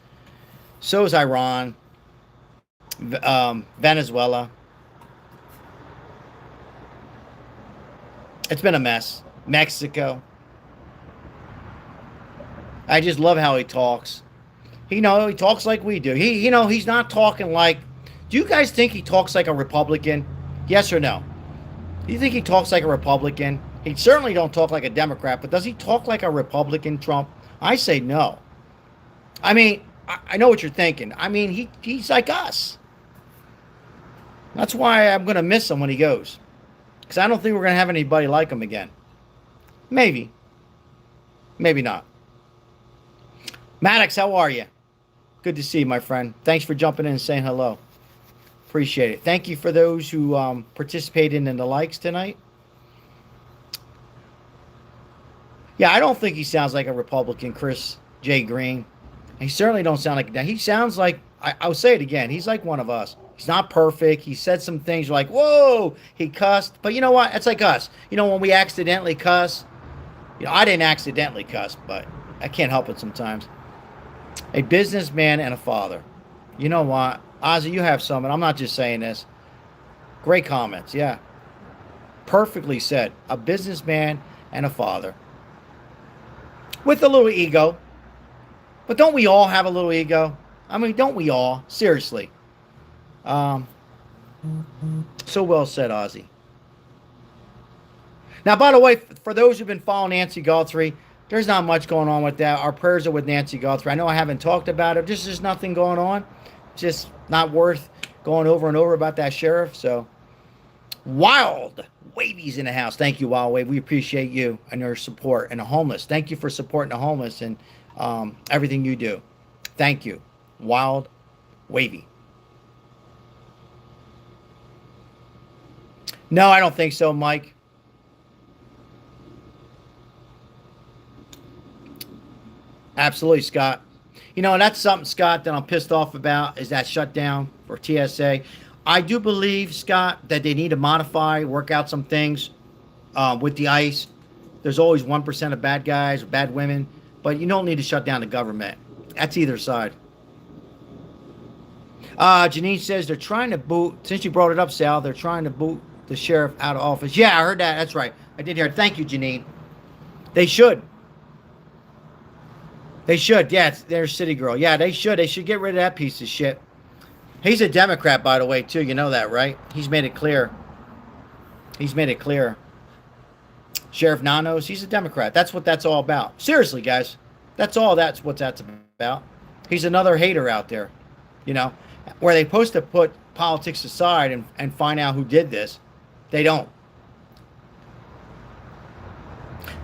So is Iran, Venezuela. It's been a mess. Mexico. I just love how he talks. He talks like we do. He's not talking like... Do you guys think he talks like a Republican? Yes or no? Do you think he talks like a Republican? He certainly don't talk like a Democrat, but does he talk like a Republican, Trump? I say no. I mean, I know what you're thinking. I mean, he's like us. That's why I'm going to miss him when he goes. Because I don't think we're going to have anybody like him again. Maybe. Maybe not. Maddox, how are you? Good to see you, my friend. Thanks for jumping in and saying hello. Appreciate it. Thank you for those who participated in the likes tonight. Yeah, I don't think he sounds like a Republican, Chris J. Green. He certainly don't sound like that. He sounds like, I'll say it again, he's like one of us. He's not perfect. He said some things like, whoa, he cussed. But you know what? It's like us. You know, when we accidentally cuss, you know, I didn't accidentally cuss, but I can't help it sometimes. A businessman and a father. You know what? Ozzy, you have some, and I'm not just saying this. Great comments, yeah. Perfectly said. A businessman and a father. With a little ego. But don't we all have a little ego? I mean, don't we all? Seriously. So well said, Ozzy. Now, by the way, for those who've been following Nancy Guthrie, there's not much going on with that. Our prayers are with Nancy Guthrie. I know I haven't talked about it. Just there's nothing going on. Just not worth going over and over about that sheriff. So, Wild Wavy's in the house. Thank you, Wild Wave. We appreciate you and your support. And the homeless. Thank you for supporting the homeless and everything you do. Thank you. Wild Wavy. No, I don't think so, Mike. Absolutely, Scott. You know, and that's something, Scott, that I'm pissed off about is that shutdown for TSA. I do believe, Scott, that they need to modify, work out some things with the ICE. There's always 1% of bad guys or bad women, but you don't need to shut down the government. That's either side. Janine says they're trying to boot, since you brought it up, Sal, they're trying to boot the sheriff out of office. Yeah, I heard that. That's right. I did hear it. Thank you, Janine. They should. They should. Yeah, it's their city girl. Yeah, they should. They should get rid of that piece of shit. He's a Democrat, by the way, too. You know that, right? He's made it clear. He's made it clear. Sheriff Nanos, he's a Democrat. That's what that's all about. Seriously, guys. That's all what that's about. He's another hater out there. You know, where they're supposed to put politics aside and find out who did this. They don't.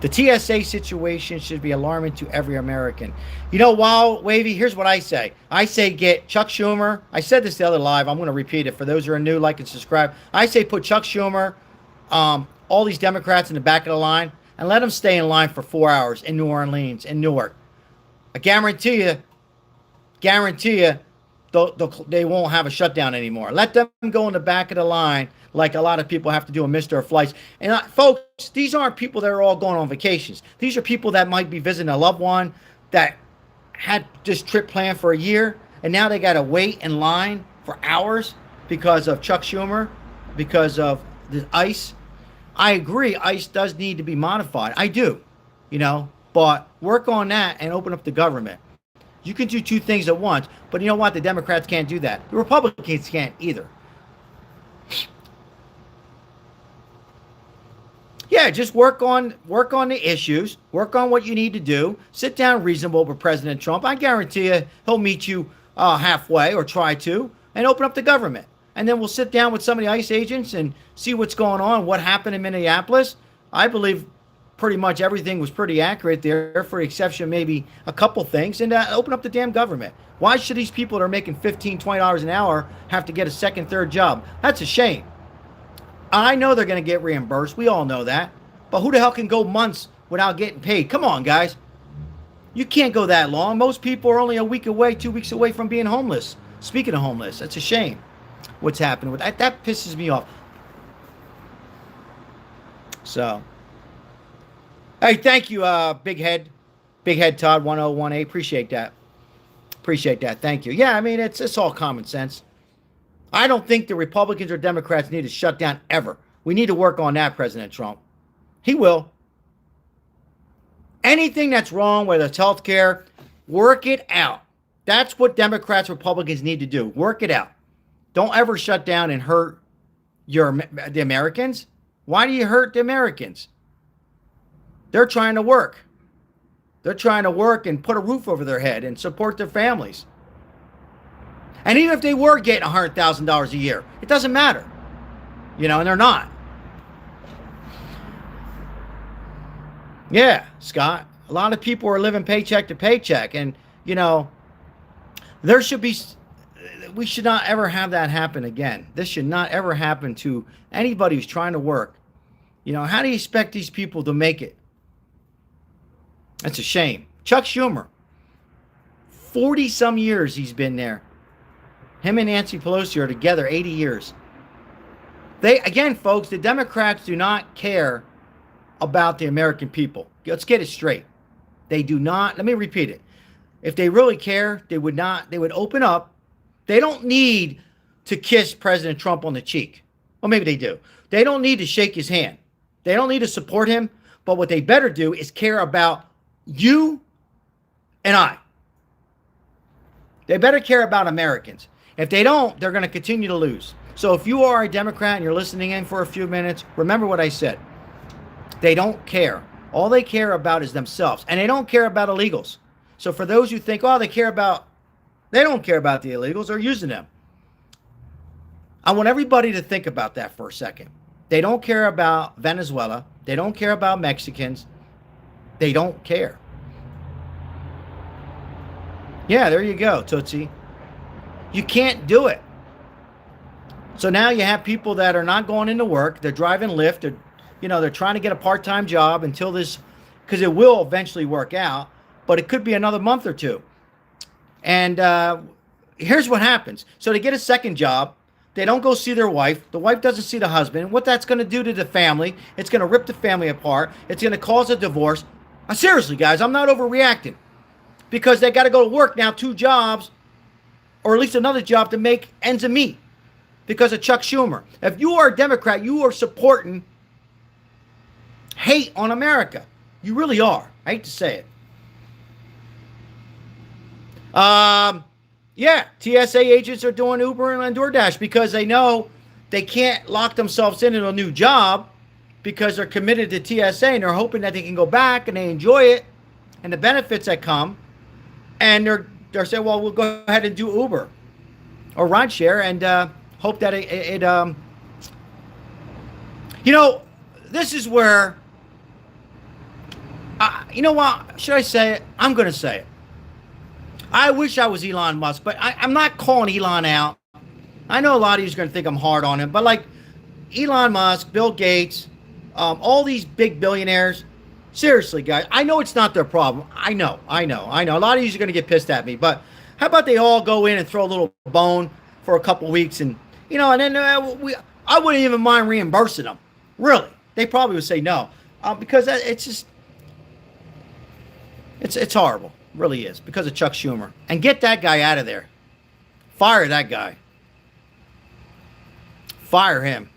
The TSA situation should be alarming to every American. You know, Wild Wavy, here's what I say. I say get Chuck Schumer. I said this the other live. I'm going to repeat it. For those who are new, like and subscribe. I say put Chuck Schumer, all these Democrats in the back of the line, and let them stay in line for 4 hours in New Orleans, in Newark. I guarantee you, they won't have a shutdown anymore. Let them go in the back of the line like a lot of people have to do on Mr. Flights. And folks, these aren't people that are all going on vacations. These are people that might be visiting a loved one that had this trip planned for a year, and now they got to wait in line for hours because of Chuck Schumer, because of the ICE. I agree, ICE does need to be modified. I do, you know, but work on that and open up the government. You can do two things at once, but you know what? The Democrats can't do that. The Republicans can't either. Yeah, just work on the issues, work on what you need to do. Sit down reasonable with President Trump. I guarantee you he'll meet you halfway or try to and open up the government. And then we'll sit down with some of the ICE agents and see what's going on, what happened in Minneapolis. I believe pretty much everything was pretty accurate there, for the exception of maybe a couple things, and open up the damn government. Why should these people that are making $15, $20 an hour have to get a second, third job? That's a shame. I know they're going to get reimbursed. We all know that. But who the hell can go months without getting paid? Come on, guys. You can't go that long. Most people are only a week away, 2 weeks away from being homeless. Speaking of homeless, that's a shame what's happening with that. That pisses me off. So, hey, thank you, Big Head Todd 1018. Appreciate that. Thank you. Yeah, I mean, it's all common sense. I don't think the Republicans or Democrats need to shut down ever. We need to work on that, President Trump. He will. Anything that's wrong, whether it's health care, work it out. That's what Democrats, Republicans need to do. Work it out. Don't ever shut down and hurt the Americans. Why do you hurt the Americans? They're trying to work. They're trying to work and put a roof over their head and support their families. And even if they were getting $100,000 a year, it doesn't matter. You know, and they're not. Yeah, Scott. A lot of people are living paycheck to paycheck, and you know there should be. We should not ever have that happen again. This should not ever happen to anybody who's trying to work. You know, how do you expect these people to make it? That's a shame. Chuck Schumer, 40 some years he's been there. Him and Nancy Pelosi are together 80 years. They, again, folks, the Democrats do not care about the American people. Let's get it straight. They do not. Let me repeat it. If they really care, they would not. They would open up. They don't need to kiss President Trump on the cheek. Well, maybe they do. They don't need to shake his hand. They don't need to support him. But what they better do is care about you and I. They better care about Americans. If they don't, they're going to continue to lose. So if you are a Democrat and you're listening in for a few minutes, remember what I said. They don't care. All they care about is themselves. And they don't care about illegals. So for those who think, oh, they don't care about the illegals, they're using them. I want everybody to think about that for a second. They don't care about Venezuela. They don't care about Mexicans. They don't care. Yeah, there you go, Tootsie. You can't do it. So now you have people that are not going into work. They're driving Lyft. They're trying to get a part-time job until this, because it will eventually work out, but it could be another month or two. And here's what happens. So they get a second job. They don't go see their wife. The wife doesn't see the husband. What that's going to do to the family, it's going to rip the family apart. It's going to cause a divorce. Seriously, guys, I'm not overreacting. Because they got to go to work now, 2 jobs, or at least another job to make ends meet because of Chuck Schumer. If you are a Democrat, you are supporting hate on America. You really are. I hate to say it. Yeah, TSA agents are doing Uber and DoorDash because they know they can't lock themselves into a new job because they're committed to TSA and they're hoping that they can go back and they enjoy it and the benefits that come. And they're saying, well, we'll go ahead and do Uber or rideshare and hope that this is where, you know what? Should I say it? I'm going to say it. I wish I was Elon Musk, but I'm not calling Elon out. I know a lot of you are going to think I'm hard on him, but like Elon Musk, Bill Gates, all these big billionaires, seriously, guys, I know it's not their problem. I know. A lot of you are going to get pissed at me, but how about they all go in and throw a little bone for a couple weeks and, and then I wouldn't even mind reimbursing them. Really. They probably would say no because it's just, it's horrible. It really is because of Chuck Schumer. And get that guy out of there. Fire that guy. Fire him.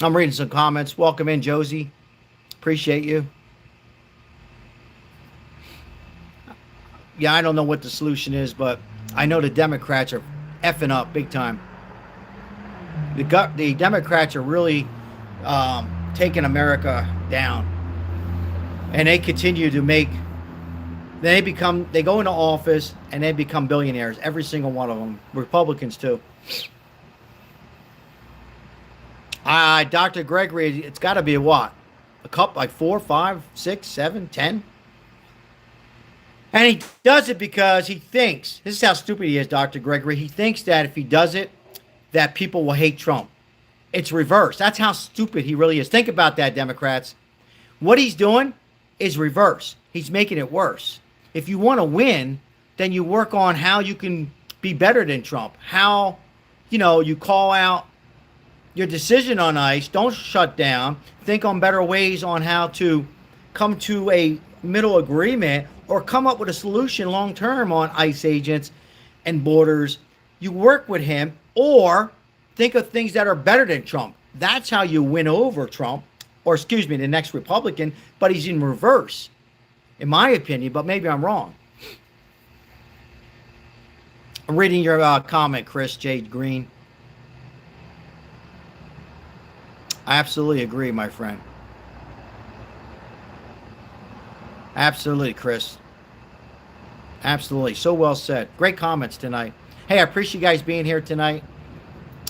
I'm reading some comments. Welcome in, Josie. Appreciate you. Yeah, I don't know what the solution is, but I know the Democrats are effing up big time. The Democrats are really taking America down. And they continue to they go into office and they become billionaires. Every single one of them. Republicans too. Dr. Gregory, it's got to be what? A cup, like 4, 5, 6, 7, 10? And he does it because he thinks, this is how stupid he is, Dr. Gregory. He thinks that if he does it, that people will hate Trump. It's reverse. That's how stupid he really is. Think about that, Democrats. What he's doing is reverse. He's making it worse. If you want to win, then you work on how you can be better than Trump. How, you call out your decision on ICE. Don't shut down. Think on better ways on how to come to a middle agreement or come up with a solution long term on ICE agents and borders. You work with him or think of things that are better than Trump. That's how you win over Trump, or excuse me, the next Republican, but he's in reverse, in my opinion, but maybe I'm wrong. I'm reading your comment, Chris J. Green. I absolutely agree, my friend. Absolutely, Chris. Absolutely. So well said. Great comments tonight. Hey, I appreciate you guys being here tonight.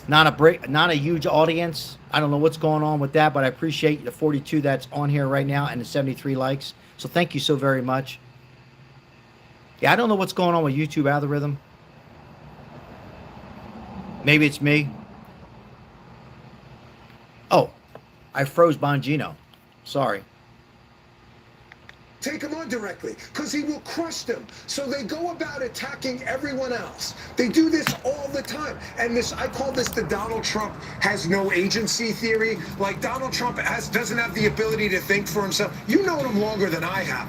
Not a huge audience. I don't know what's going on with that, but I appreciate the 42 that's on here right now and the 73 likes. So thank you so very much. Yeah, I don't know what's going on with YouTube algorithm. Maybe it's me. Oh, I froze Bongino. Sorry. Take him on directly, because he will crush them. So they go about attacking everyone else. They do this all the time. And this, I call this the Donald Trump has no agency theory. Like Donald Trump doesn't have the ability to think for himself. You know him longer than I have.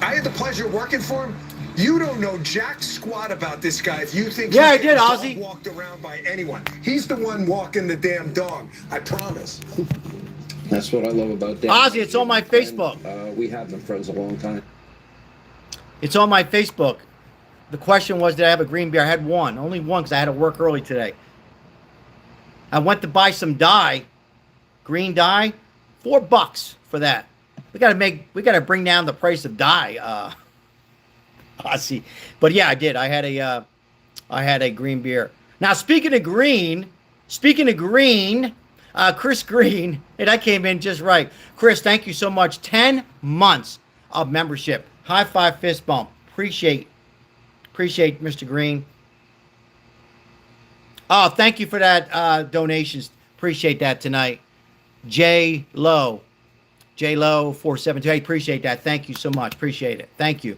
I had the pleasure of working for him. You don't know jack squat about this guy if you think yeah, I he's did, getting Ozzy. walked around by anyone. He's the one walking the damn dog. I promise. That's what I love about Dan. Ozzy, it's on my Facebook. We have been friends a long time. It's on my Facebook. The question was, did I have a green beer? I had one. Only one because I had to work early today. I went to buy some dye. Green dye. $4 for that. We gotta bring down the price of dye. Ozzy. But yeah, I did. I had a green beer. Now speaking of green, Chris Green, and I came in just right. Chris, thank you so much. 10 months of membership. High five, fist bump. Appreciate Mr. Green. Oh, thank you for that donations. Appreciate that tonight. J Low 472. Hey, appreciate that. Thank you so much. Appreciate it. Thank you.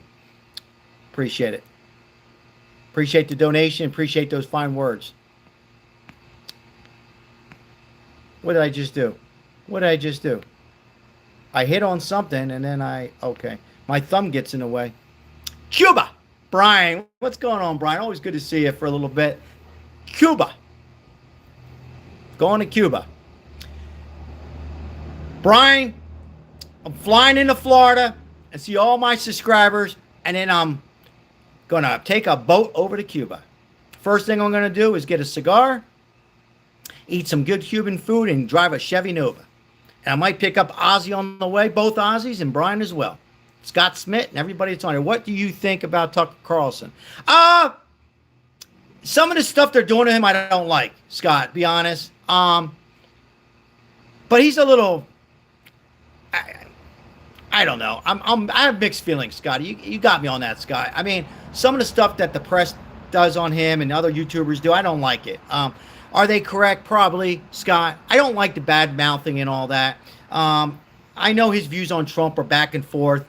Appreciate it. Appreciate the donation. Appreciate those fine words. What did I just do? What did I just do? I hit on something and then okay. My thumb gets in the way. Cuba! Brian, what's going on, Brian? Always good to see you for a little bit. Cuba. Going to Cuba. Brian, I'm flying into Florida and see all my subscribers, and then I'm going to take a boat over to Cuba. First thing I'm going to do is get a cigar, eat some good Cuban food, and drive a Chevy Nova. And I might pick up Ozzy on the way, both Ozzy's and Brian as well. Scott Smith and everybody that's on here. What do you think about Tucker Carlson? Some of the stuff they're doing to him I don't like, Scott, be honest. But he's a little, I don't know. I have mixed feelings, Scott. You got me on that, Scott. I mean, some of the stuff that the press does on him and other YouTubers do, I don't like it. Are they correct? Probably, Scott. I don't like the bad mouthing and all that. I know his views on Trump are back and forth.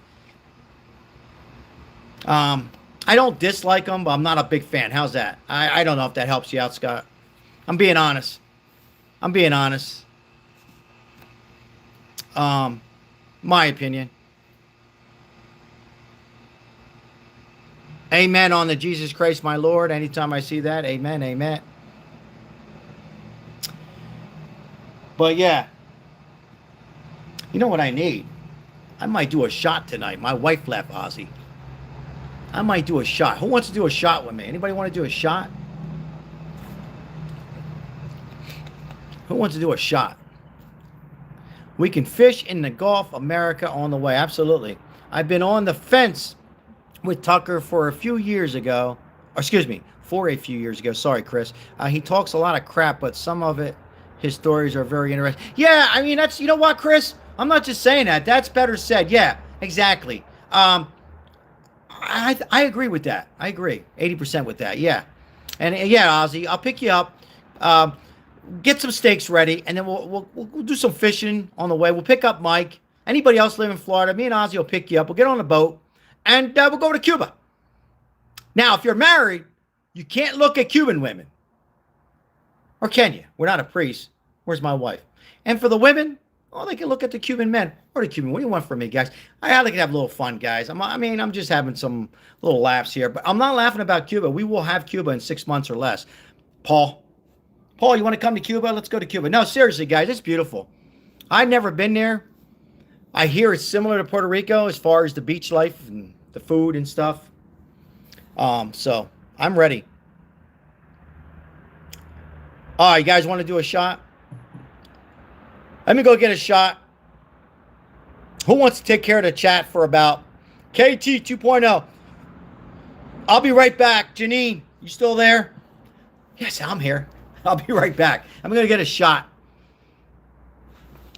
I don't dislike him, but I'm not a big fan. How's that? I don't know if that helps you out, Scott. I'm being honest. My opinion. Amen on the Jesus Christ, my Lord. Anytime I see that, amen, amen. But yeah, you know what I need? I might do a shot tonight. My wife left, Ozzy. I might do a shot. Who wants to do a shot with me? Anybody want to do a shot? Who wants to do a shot? We can fish in the Gulf America on the way. Absolutely. I've been on the fence with Tucker for a few years ago. Sorry, Chris. He talks a lot of crap, but some of it, his stories are very interesting. Yeah, I mean, that's, you know what, Chris? I'm not just saying that. That's better said. Yeah, exactly. I agree with that. I agree. 80% with that. Yeah. And yeah, Ozzy, I'll pick you up. Get some steaks ready, and then we'll do some fishing on the way. We'll pick up Mike. Anybody else live in Florida, me and Ozzy will pick you up. We'll get on a boat, and we'll go to Cuba. Now, if you're married, you can't look at Cuban women. Or can you? We're not a priest. Where's my wife? And for the women, oh, they can look at the Cuban men. Or the Cuban, what do you want from me, guys? I like to have a little fun, guys. I'm just having some little laughs here. But I'm not laughing about Cuba. We will have Cuba in 6 months or less. Paul, you want to come to Cuba? Let's go to Cuba. No, seriously, guys, it's beautiful. I've never been there. I hear it's similar to Puerto Rico as far as the beach life and the food and stuff. So I'm ready. All right, you guys want to do a shot? Let me go get a shot. Who wants to take care of the chat for about KT 2.0? I'll be right back. Janine, you still there? Yes, I'm here. I'll be right back. I'm going to get a shot.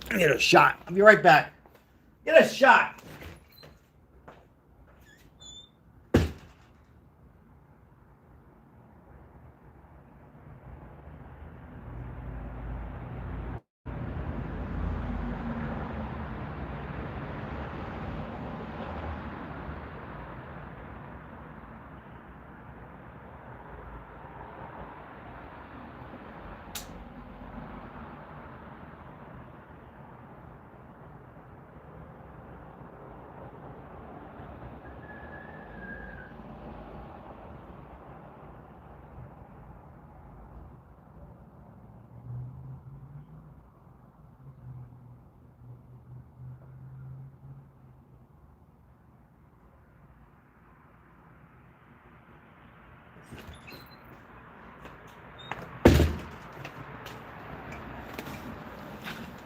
Get a shot. I'll be right back. Get a shot.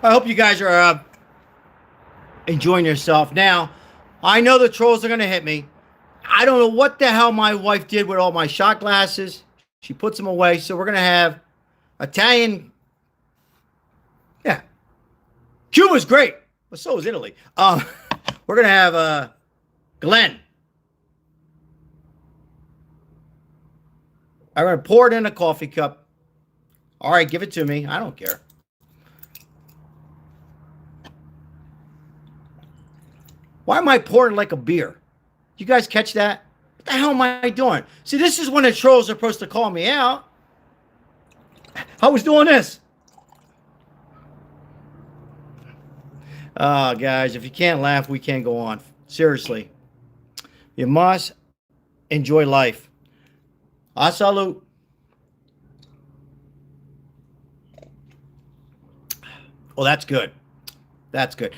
I hope you guys are enjoying yourself. Now, I know the trolls are going to hit me. I don't know what the hell my wife did with all my shot glasses. She puts them away. So we're going to have Italian. Yeah. Cuba's great. But so is Italy. We're going to have Glenn. I'm going to pour it in a coffee cup. All right, give it to me. I don't care. Why am I pouring like a beer? You guys catch that? What the hell am I doing? See, this is when the trolls are supposed to call me out. I was doing this. Oh, guys, if you can't laugh, we can't go on. Seriously. You must enjoy life. A salute. Well, that's good. That's good.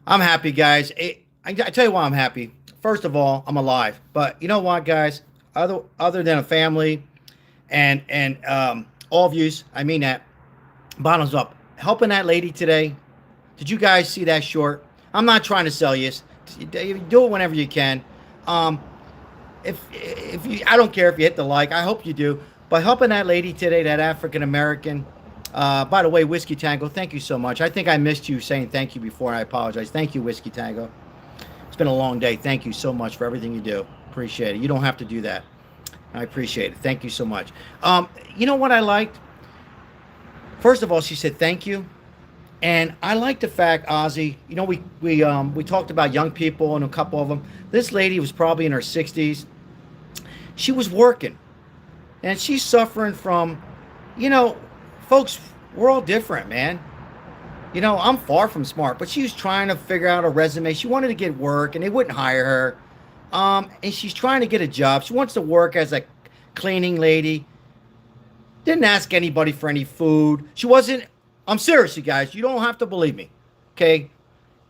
I'm happy, guys. I tell you why I'm happy. First of all, I'm alive. But you know what, guys? Other than a family and all of yous, I mean that. Bottoms up. Helping that lady today. Did you guys see that short? I'm not trying to sell you. Do it whenever you can. If you, I don't care if you hit the like. I hope you do. But helping that lady today, that African American. By the way, Whiskey Tango, thank you so much. I think I missed you saying thank you before. I apologize. Thank you, Whiskey Tango. It's been a long day. Thank you so much for everything you do. Appreciate it. You don't have to do that. I appreciate it. Thank you so much. You know what I liked? First of all, she said thank you. And I like the fact, Ozzy, you know, we talked about young people and a couple of them. This lady was probably in her 60s. She was working. And she's suffering from, you know, folks, we're all different, man. You know, I'm far from smart, but she was trying to figure out a resume. She wanted to get work, and they wouldn't hire her. And she's trying to get a job. She wants to work as a cleaning lady. Didn't ask anybody for any food. She wasn't. I'm serious, you guys. You don't have to believe me, okay?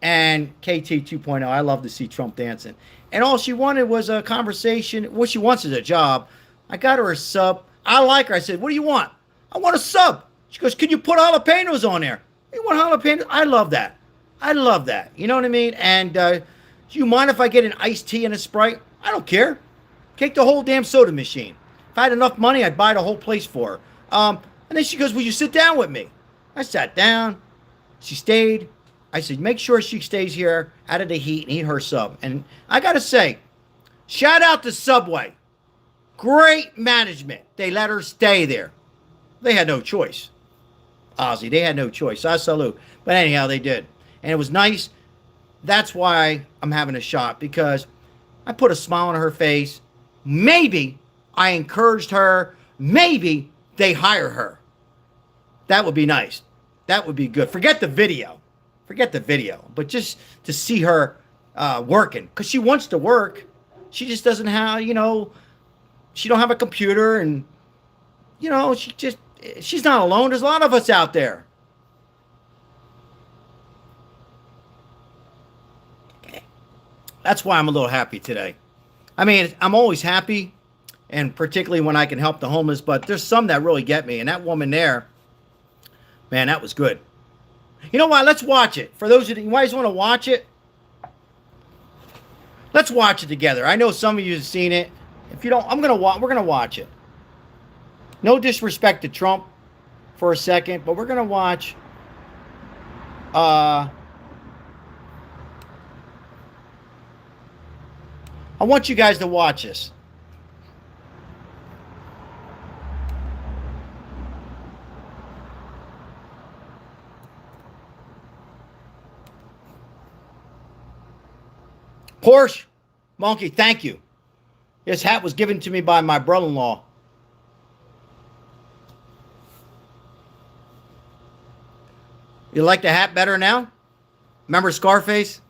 And KT 2.0, I love to see Trump dancing. And all she wanted was a conversation. What she wants is a job. I got her a sub. I like her. I said, what do you want? I want a sub. She goes, can you put jalapenos on there? You want jalapenos? I love that. I love that. You know what I mean? And do you mind if I get an iced tea and a Sprite? I don't care. Take the whole damn soda machine. If I had enough money, I'd buy the whole place for her. And then she goes, will you sit down with me? I sat down. She stayed. I said, make sure she stays here out of the heat and eat her sub. And I got to say, shout out to Subway. Great management. They let her stay there. They had no choice. Ozzy, they had no choice. I salute. But anyhow, they did. And it was nice. That's why I'm having a shot, because I put a smile on her face. Maybe I encouraged her. Maybe they hire her. That would be nice. That would be good. Forget the video. Forget the video. But just to see her working. Because she wants to work. She just doesn't have, you know, she don't have a computer. And, you know, she's not alone. There's a lot of us out there. That's why I'm a little happy today. I mean, I'm always happy, and particularly when I can help the homeless, but there's some that really get me, and that woman there, man, that was good. You know what? Let's watch it. For those of you guys want to watch it, let's watch it together. I know some of you have seen it. If you don't, we're going to watch it. No disrespect to Trump. for a second, but we're going to watch I want you guys to watch this. Porsche, Monkey, thank you. This hat was given to me by my brother-in-law. You like the hat better now? Remember Scarface?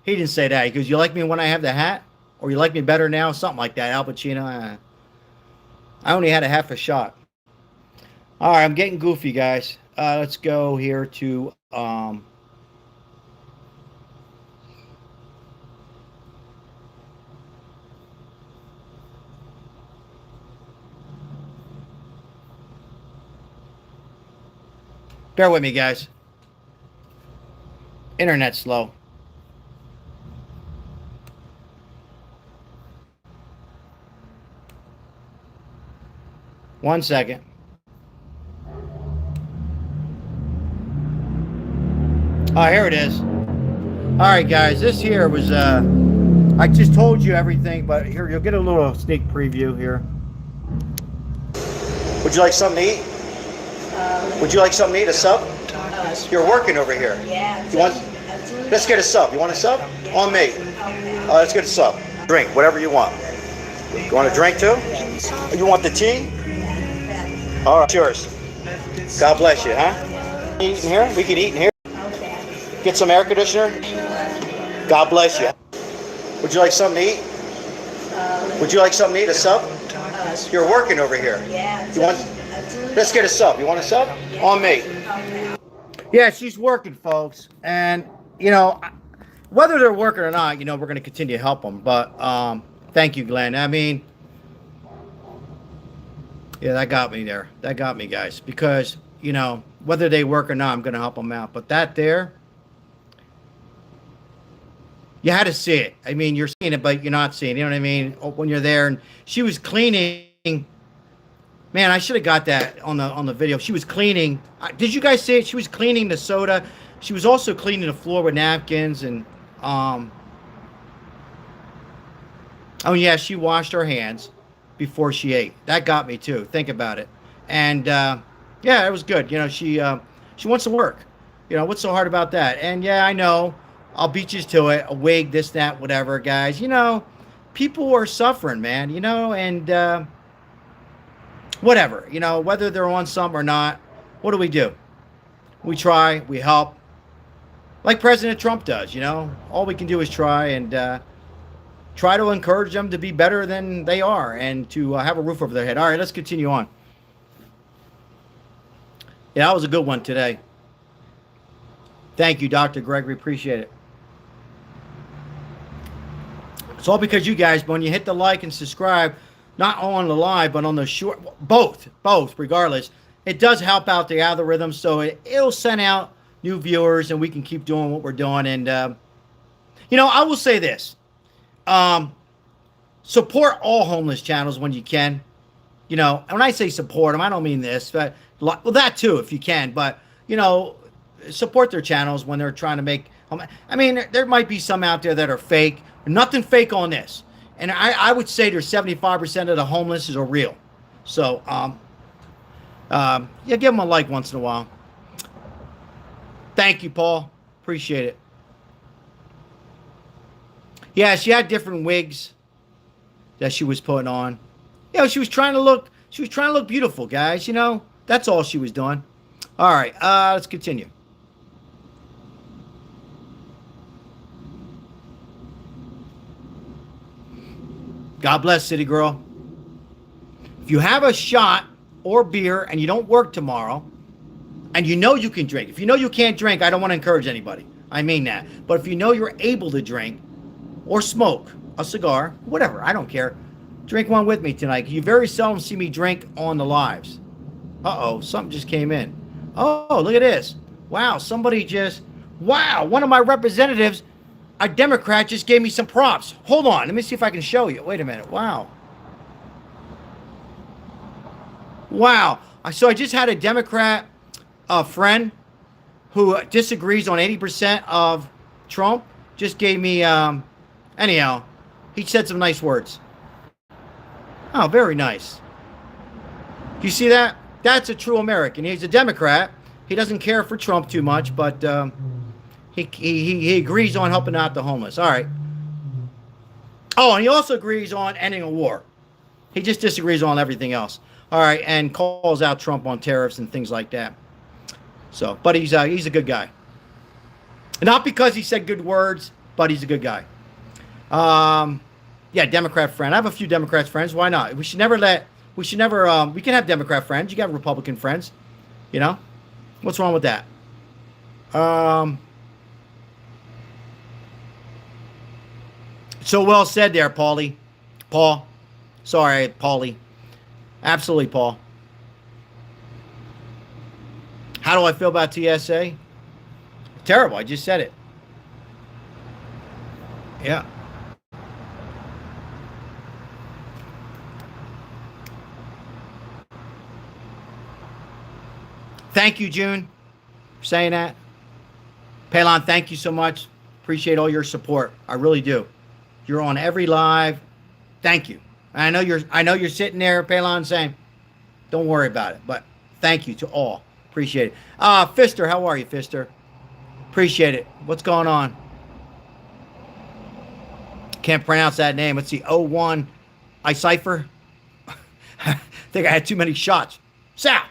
He didn't say that. He goes, you like me when I have the hat? Or you like me better now? Something like that. Al Pacino. I only had a half a shot. All right, I'm getting goofy, guys. Let's go here to... Bear with me, guys. Internet's slow. One second. Oh, here it is. All right, guys. This here was, I just told you everything, but here, you'll get a little sneak preview here. Would you like something to eat? Would you like something to eat? A sub? You're working over here. Yeah. You want? Let's get a sub. You want a sub? On me. Let's get a sub. Drink, whatever you want. You want a drink too? You want the tea? All right, yours. God bless you, huh? Eat in here? We can eat in here. Get some air conditioner. God bless you. Would you like something to eat? Would you like something to eat? A sub? You're working over here. You want? Let's get a sub. You want a sub? On me. Yeah, she's working, folks. And, you know, whether they're working or not, you know, we're going to continue to help them. But thank you, Glenn. I mean, yeah, that got me there. That got me, guys. Because, you know, whether they work or not, I'm going to help them out. But that there, you had to see it. I mean, you're seeing it, but you're not seeing it. You know what I mean? When you're there. And she was cleaning. Man, I should have got that on the video. She was cleaning. Did you guys see it? She was cleaning the soda. She was also cleaning the floor with napkins. And, oh, yeah, she washed her hands before she ate. That got me, too. Think about it. And, yeah, it was good. You know, she wants to work. You know, what's so hard about that? And, yeah, I know. I'll beat you to it. A wig, this, that, whatever, guys. You know, people are suffering, man. You know, and... whatever, you know, whether they're on some or not, what do? We try, we help, like President Trump does, you know. All we can do is try and try to encourage them to be better than they are and to have a roof over their head. All right, let's continue on. Yeah, that was a good one today. Thank you, Dr. Gregory. Appreciate it. It's all because you guys, when you hit the like and subscribe, not on the live, but on the short, both, regardless. It does help out the algorithm, so it'll send out new viewers, and we can keep doing what we're doing. And, you know, I will say this. Support all homeless channels when you can. You know, and when I say support them, I don't mean this, but, well, that too, if you can. But, you know, support their channels when they're trying to make, I mean, there might be some out there that are fake. Nothing fake on this. And I would say there's 75% of the homeless are real. So, yeah, give them a like once in a while. Thank you, Paul. Appreciate it. Yeah, she had different wigs that she was putting on. You know, she was trying to look beautiful, guys. You know, that's all she was doing. All right, let's continue. God bless, City Girl. If you have a shot or beer and you don't work tomorrow, and you know you can drink. If you know you can't drink, I don't want to encourage anybody. I mean that. But if you know you're able to drink or smoke a cigar, whatever, I don't care. Drink one with me tonight. You very seldom see me drink on the lives. Uh-oh, something just came in. Oh, look at this. Wow, one of my representatives, a Democrat, just gave me some props. Hold on. Let me see if I can show you. Wait a minute. Wow. So I just had a Democrat a friend who disagrees on 80% of Trump just gave me, anyhow, he said some nice words. Oh, very nice. Do you see that? That's a true American. He's a Democrat. He doesn't care for Trump too much, but he agrees on helping out the homeless. All right. Oh, and he also agrees on ending a war. He just disagrees on everything else. All right, and calls out Trump on tariffs and things like that. So, but he's a good guy. Not because he said good words, but he's a good guy. Yeah, Democrat friend. I have a few Democrat friends. Why not? We can have Democrat friends. You got Republican friends. You know? What's wrong with that? So well said there, Paulie. Paul. Sorry, Paulie. Absolutely, Paul. How do I feel about TSA? Terrible. I just said it. Yeah. Thank you, June, for saying that. Palon, thank you so much. Appreciate all your support. I really do. You're on every live. Thank you. I know you're sitting there, Palon, saying, don't worry about it. But thank you to all. Appreciate it. Fister, how are you, Fister? Appreciate it. What's going on? Can't pronounce that name. Let's see. 01 I cipher. I think I had too many shots. Sal, I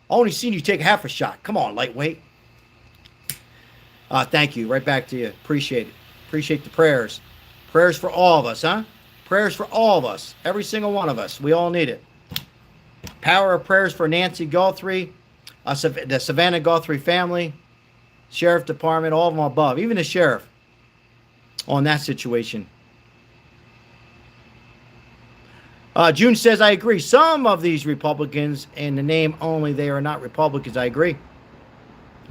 only seen you take half a shot. Come on, lightweight. Thank you. Right back to you. Appreciate it. Appreciate the prayers. Prayers for all of us, huh? Prayers for all of us. Every single one of us. We all need it. Power of prayers for Nancy Guthrie, the Savannah Guthrie family, Sheriff Department, all of them above. Even the sheriff on that situation. June says, I agree. Some of these Republicans, in the name only, they are not Republicans. I agree.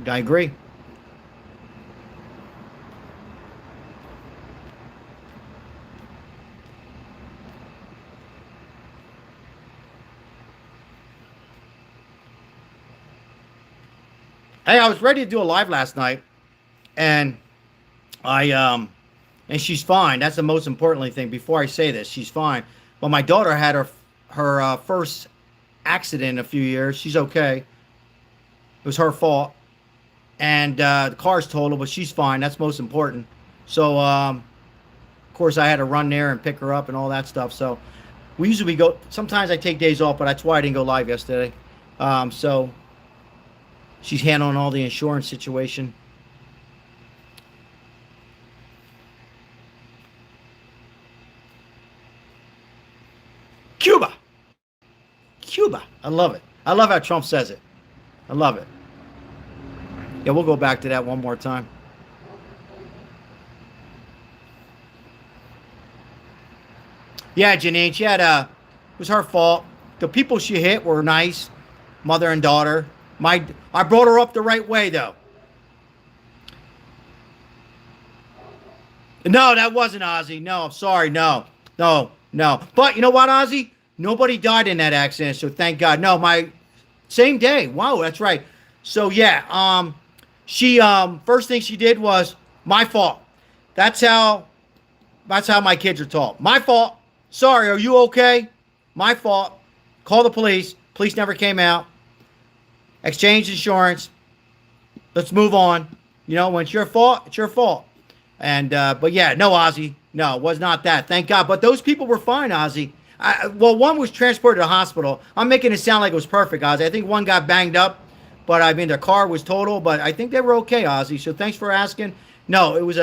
I agree. Hey, I was ready to do a live last night, and and she's fine. That's the most important thing. Before I say this, she's fine. But my daughter had her first accident in a few years. She's okay. It was her fault, and the car's totaled, but she's fine. That's most important. So, of course, I had to run there and pick her up and all that stuff. So, we usually go. Sometimes I take days off, but that's why I didn't go live yesterday. So. She's handling all the insurance situation. Cuba. Cuba. I love it. I love how Trump says it. I love it. Yeah, we'll go back to that one more time. Yeah, Janine, she had it was her fault. The people she hit were nice, mother and daughter. I brought her up the right way, though. No, that wasn't Ozzy. No, I'm sorry. No. But you know what, Ozzy? Nobody died in that accident, so thank God. No, my same day. Wow, that's right. So yeah, she first thing she did was my fault. That's how my kids are taught. My fault. Sorry, are you okay? My fault. Call the police. Police never came out. Exchange insurance. Let's move on. You know, when it's your fault, it's your fault. And but yeah, no, Ozzy. No, it was not that. Thank God. But those people were fine, Ozzy. Well, one was transported to the hospital. I'm making it sound like it was perfect, Ozzy. I think one got banged up, but I mean, their car was total. But I think they were okay, Ozzy. So thanks for asking. No, it was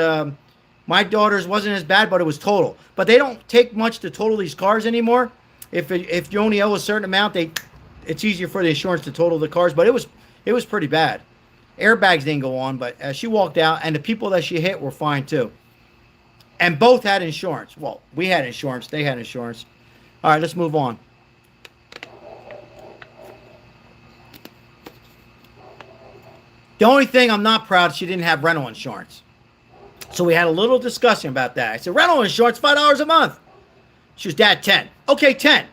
my daughter's wasn't as bad, but it was total. But they don't take much to total these cars anymore. If you only owe a certain amount, it's easier for the insurance to total the cars. But it was pretty bad. Airbags didn't go on, but she walked out, and the people that she hit were fine too. And both had insurance. Well, we had insurance. They had insurance. All right, let's move on. The only thing I'm not proud, she didn't have rental insurance. So we had a little discussion about that. I said, rental insurance, $5 a month. She was, Dad, 10. Okay, 10.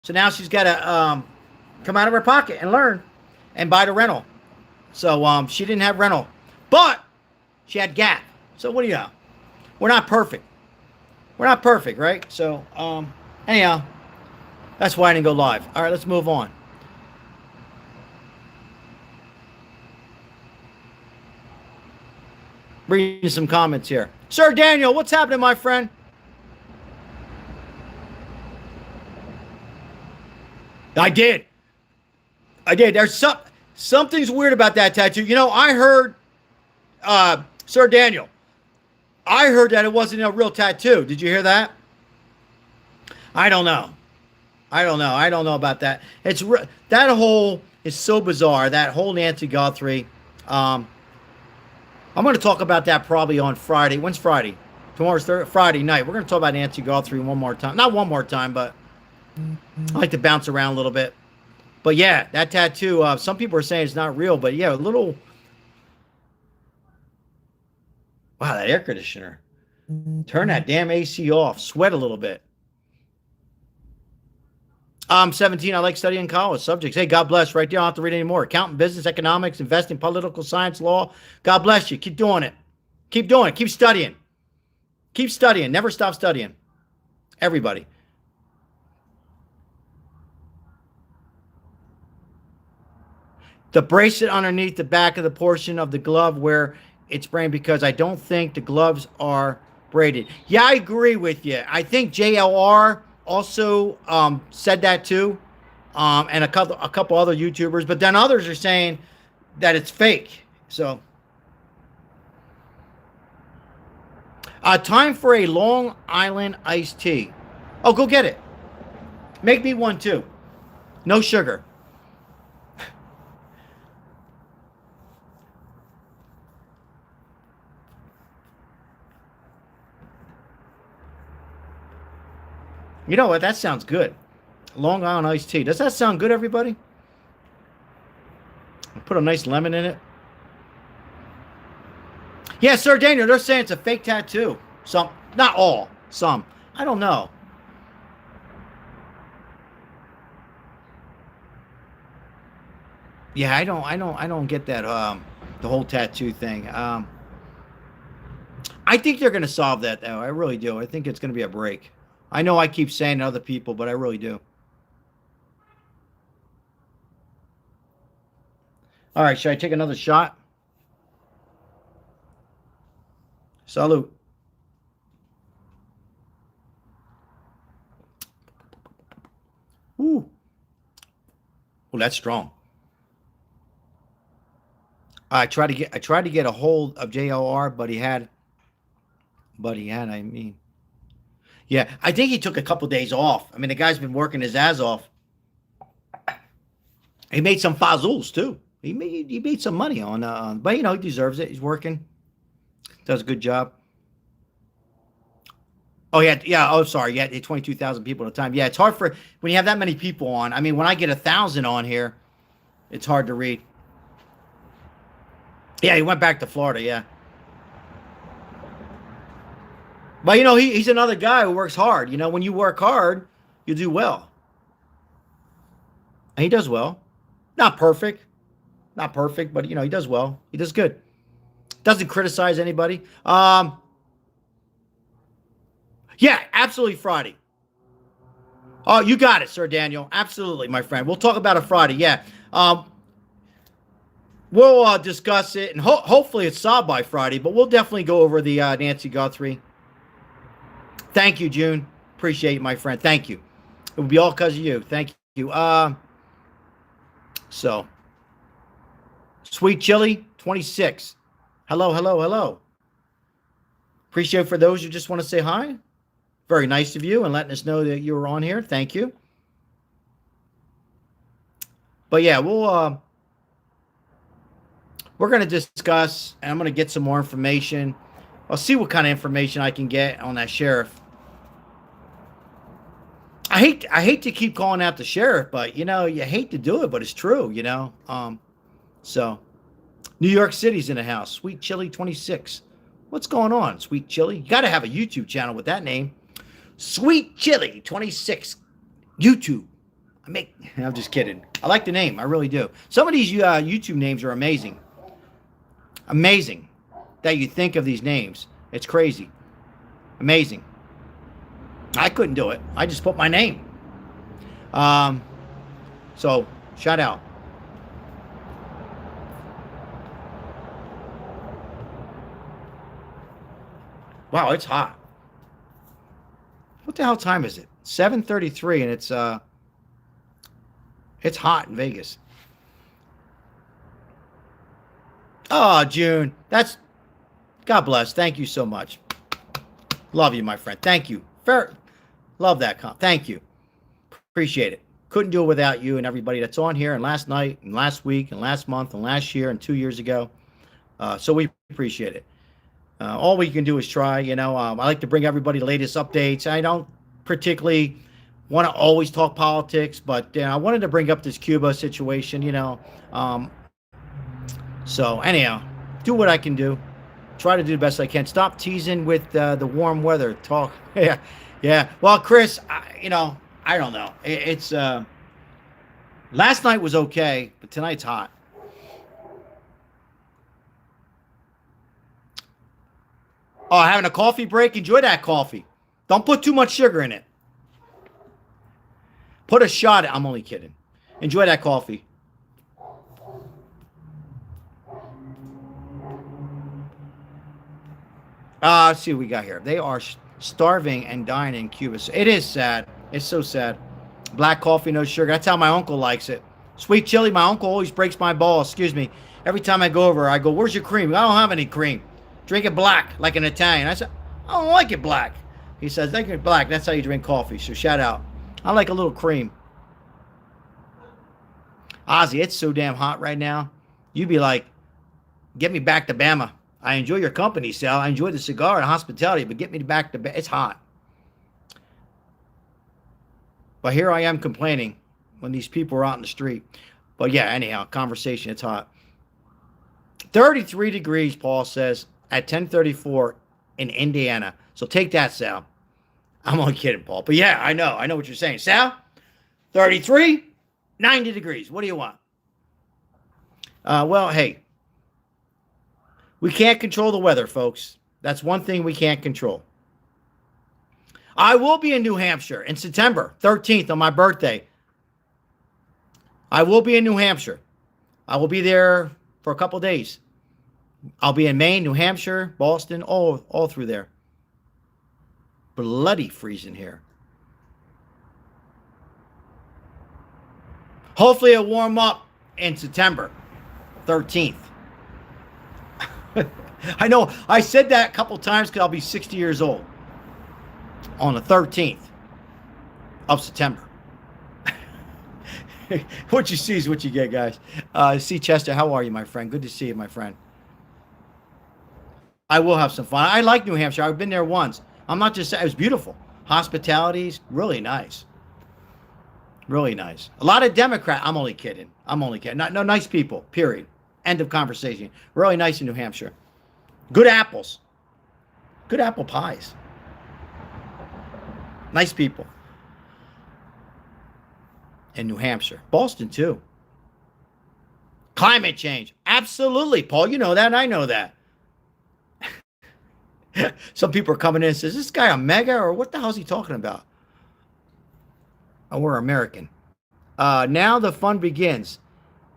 So now she's got to come out of her pocket and learn and buy the rental. So she didn't have rental, but she had Gap. So what do you know? We're not perfect. We're not perfect, right? So anyhow, that's why I didn't go live. All right, let's move on. Reading some comments here. Sir Daniel, what's happening, my friend? I did. There's something's weird about that tattoo. You know, I heard, Sir Daniel, I heard that it wasn't a real tattoo. Did you hear that? I don't know. I don't know about that. That whole is so bizarre. That whole Nancy Guthrie. I'm going to talk about that probably on Friday. When's Friday? Tomorrow's Friday night. We're going to talk about Nancy Guthrie one more time. Not one more time, but I like to bounce around a little bit. But yeah, that tattoo, some people are saying it's not real, but yeah, a little. Wow, that air conditioner. Turn that damn AC off. Sweat a little bit. I'm 17. I like studying college subjects. Hey, God bless. Right there. I don't have to read anymore. Accounting, business, economics, investing, political science, law. God bless you. Keep doing it. Keep doing it. Keep studying. Keep studying. Never stop studying. Everybody. The bracelet underneath the back of the portion of the glove where it's braided, because I don't think the gloves are braided. Yeah, I agree with you. I think JLR also said that too, and a couple other YouTubers, but then others are saying that it's fake. So, time for a Long Island iced tea. Oh, go get it. Make me one too. No sugar. You know what? That sounds good. Long Island iced tea. Does that sound good, everybody? Put a nice lemon in it. Yeah, Sir Daniel, they're saying it's a fake tattoo. Some, not all. Some. I don't know. Yeah, I don't get that. The whole tattoo thing. I think they're going to solve that, though. I really do. I think it's going to be a break. I know I keep saying to other people, but I really do. All right, should I take another shot? Salute. Ooh. Oh, that's strong. I tried to get a hold of JLR, but he had, I mean. Yeah, I think he took a couple days off. I mean, the guy's been working his ass off. He made some fazools too. He made some money on, but you know, he deserves it. He's working, does a good job. Oh yeah. Oh, sorry. Yeah, 22,000 people at a time. Yeah, it's hard for when you have that many people on. I mean, when I get 1,000 on here, it's hard to read. Yeah, he went back to Florida. Yeah. But, you know, he's another guy who works hard. You know, when you work hard, you do well. And he does well. Not perfect. But, you know, he does well. He does good. Doesn't criticize anybody. Yeah, absolutely Friday. Oh, you got it, Sir Daniel. Absolutely, my friend. We'll talk about it Friday. Yeah. We'll discuss it, and hopefully it's solved by Friday, but we'll definitely go over the Nancy Guthrie. Thank you, June. Appreciate you, my friend. Thank you. It will be all because of you. Thank you. So, Sweet Chili 26. Hello. Appreciate for those who just want to say hi. Very nice of you and letting us know that you were on here. Thank you. But yeah, we're going to discuss, and I'm going to get some more information. I'll see what kind of information I can get on that sheriff. I hate to keep calling out the sheriff, but, you know, you hate to do it, but it's true, you know. So, New York City's in the house. Sweet Chili 26. What's going on, Sweet Chili? You got to have a YouTube channel with that name. Sweet Chili 26. YouTube. I'm just kidding. I like the name. I really do. Some of these YouTube names are amazing. Amazing that you think of these names. It's crazy. Amazing. I couldn't do it. I just put my name. So, shout out. Wow, it's hot. What the hell time is it? 7:33, and it's hot in Vegas. Oh, June. God bless. Thank you so much. Love you, my friend. Thank you. Love that. Thank you. Appreciate it. Couldn't do it without you and everybody that's on here, and last night and last week and last month and last year and 2 years ago. So we appreciate it. All we can do is try. I like to bring everybody the latest updates. I don't particularly want to always talk politics, but I wanted to bring up this Cuba situation, so anyhow, do what I can do. Try to do the best I can. Stop teasing with the warm weather talk. Yeah. Well, Chris, I don't know. It's last night was okay, but tonight's hot. Oh, having a coffee break? Enjoy that coffee. Don't put too much sugar in it. Put a shot in. I'm only kidding. Enjoy that coffee. Let's see what we got here. They are starving and dying in Cuba. So it is sad. It's so sad. Black coffee, no sugar. That's how my uncle likes it. Sweet chili, my uncle always breaks my balls. Excuse me. Every time I go over, I go, where's your cream? I don't have any cream. Drink it black, like an Italian. I said, I don't like it black. He says, drink it black. That's how you drink coffee. So shout out. I like a little cream. Ozzy, it's so damn hot right now. You'd be like, get me back to Bama. I enjoy your company, Sal. I enjoy the cigar and hospitality, but get me back to Bama. It's hot. But here I am complaining when these people are out in the street. But yeah, anyhow, conversation, it's hot. 33 degrees, Paul says, at 10:34 in Indiana. So take that, Sal. I'm only kidding, Paul. But yeah, I know what you're saying. Sal, 33, 90 degrees. What do you want? Well, hey, we can't control the weather, folks. That's one thing we can't control. I will be in New Hampshire in September 13th on my birthday. I will be in New Hampshire. I will be there for a couple days. I'll be in Maine, New Hampshire, Boston, all through there. Bloody freezing here. Hopefully it'll warm up in September 13th. I know I said that a couple times because I'll be 60 years old on the 13th of September. What you see is what you get, guys. C. Chester, how are you, my friend? Good to see you, my friend. I will have some fun. I like New Hampshire. I've been there once. I'm not just saying, it was beautiful. Hospitality's really nice. Really nice. A lot of Democrat. I'm only kidding. No, nice people, period. End of conversation. Really nice in New Hampshire. Good apples. Good apple pies. Nice people. In New Hampshire. Boston, too. Climate change. Absolutely, Paul. You know that, and I know that. Some people are coming in and says, is this guy a mega, or what the hell is he talking about? Oh, we're American. Now the fun begins.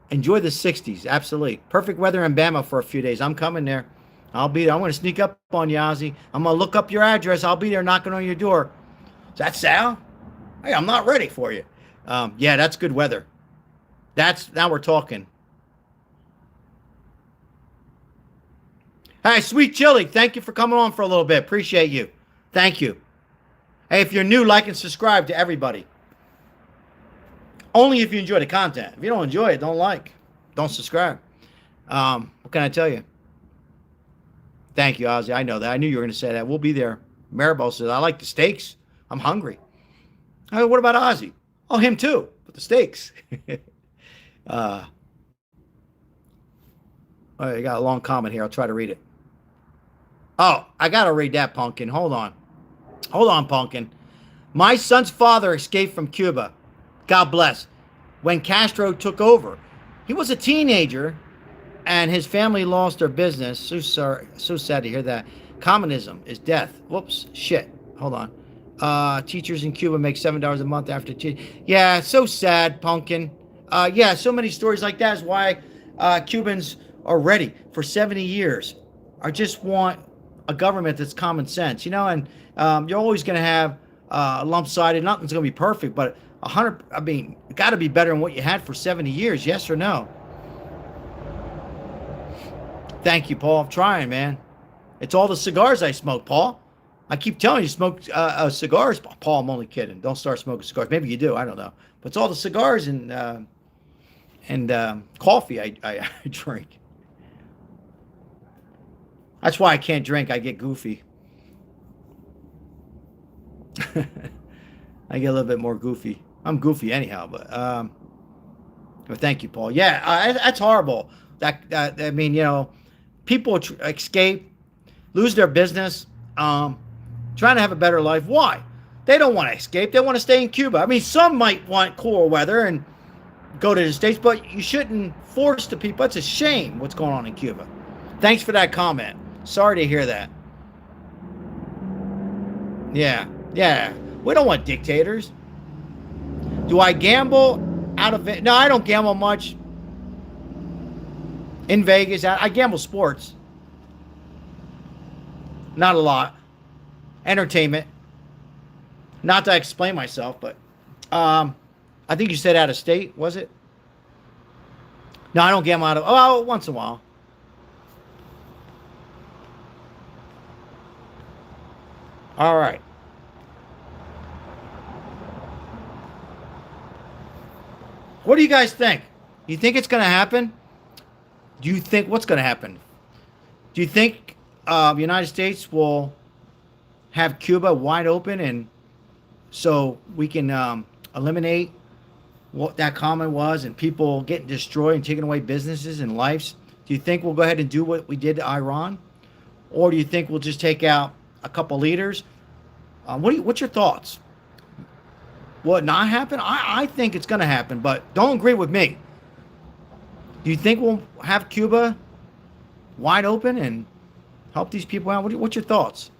Enjoy the 60s. Absolutely. Perfect weather in Bama for a few days. I'm coming there. I'll be there. I'm going to sneak up on you, Ozzy. I'm going to look up your address. I'll be there knocking on your door. Is that Sal? Hey, I'm not ready for you. Yeah, that's good weather. Now we're talking. Hey, Sweet Chili, thank you for coming on for a little bit. Appreciate you. Thank you. Hey, if you're new, like and subscribe to everybody. Only if you enjoy the content. If you don't enjoy it, don't like. Don't subscribe. What can I tell you? Thank you, Ozzy. I know that. I knew you were going to say that. We'll be there. Maribel says, I like the steaks. I'm hungry. What about Ozzy? Oh, him too. But the steaks. Oh, you got a long comment here. I'll try to read it. Oh, I got to read that, Pumpkin. Hold on, Pumpkin. My son's father escaped from Cuba. God bless. When Castro took over. He was a teenager and his family lost their business. So sorry, so sad to hear that. Communism is death. Whoops, shit. Hold on. Teachers in Cuba make $7 a month after yeah, so sad, pumpkin. Yeah, so many stories like that is why Cubans are ready for 70 years. I just want a government that's common sense, and you're always going to have lump-sided. Nothing's going to be perfect, but 100. I mean, got to be better than what you had for 70 years. Yes or no? Thank you, Paul. I'm trying, man. It's all the cigars I smoke, Paul. I keep telling you, smoke cigars. Paul, I'm only kidding. Don't start smoking cigars. Maybe you do. I don't know. But it's all the cigars and coffee I drink. That's why I can't drink. I get goofy. I get a little bit more goofy. I'm goofy anyhow, but thank you, Paul. Yeah, that's horrible. I mean, people escape, lose their business, trying to have a better life. Why? They don't want to escape. They want to stay in Cuba. I mean, some might want cooler weather and go to the States, but you shouldn't force the people. It's a shame what's going on in Cuba. Thanks for that comment. Sorry to hear that. Yeah. We don't want dictators. Do I gamble out of it? No, I don't gamble much. In Vegas, I gamble sports. Not a lot. Entertainment. Not to explain myself, but I think you said out of state, was it? No, I don't gamble out of. Oh, once in a while. All right. What do you guys think? You think it's going to happen? Do you think what's going to happen? Do you think the United States will have Cuba wide open, and so we can eliminate what that comment was, and people getting destroyed and taking away businesses and lives? Do you think we'll go ahead and do what we did to Iran, or do you think we'll just take out a couple leaders? What's your thoughts? Will it not happen? I think it's going to happen, but don't agree with me. Do you think we'll have Cuba wide open and help these people out? What's your thoughts?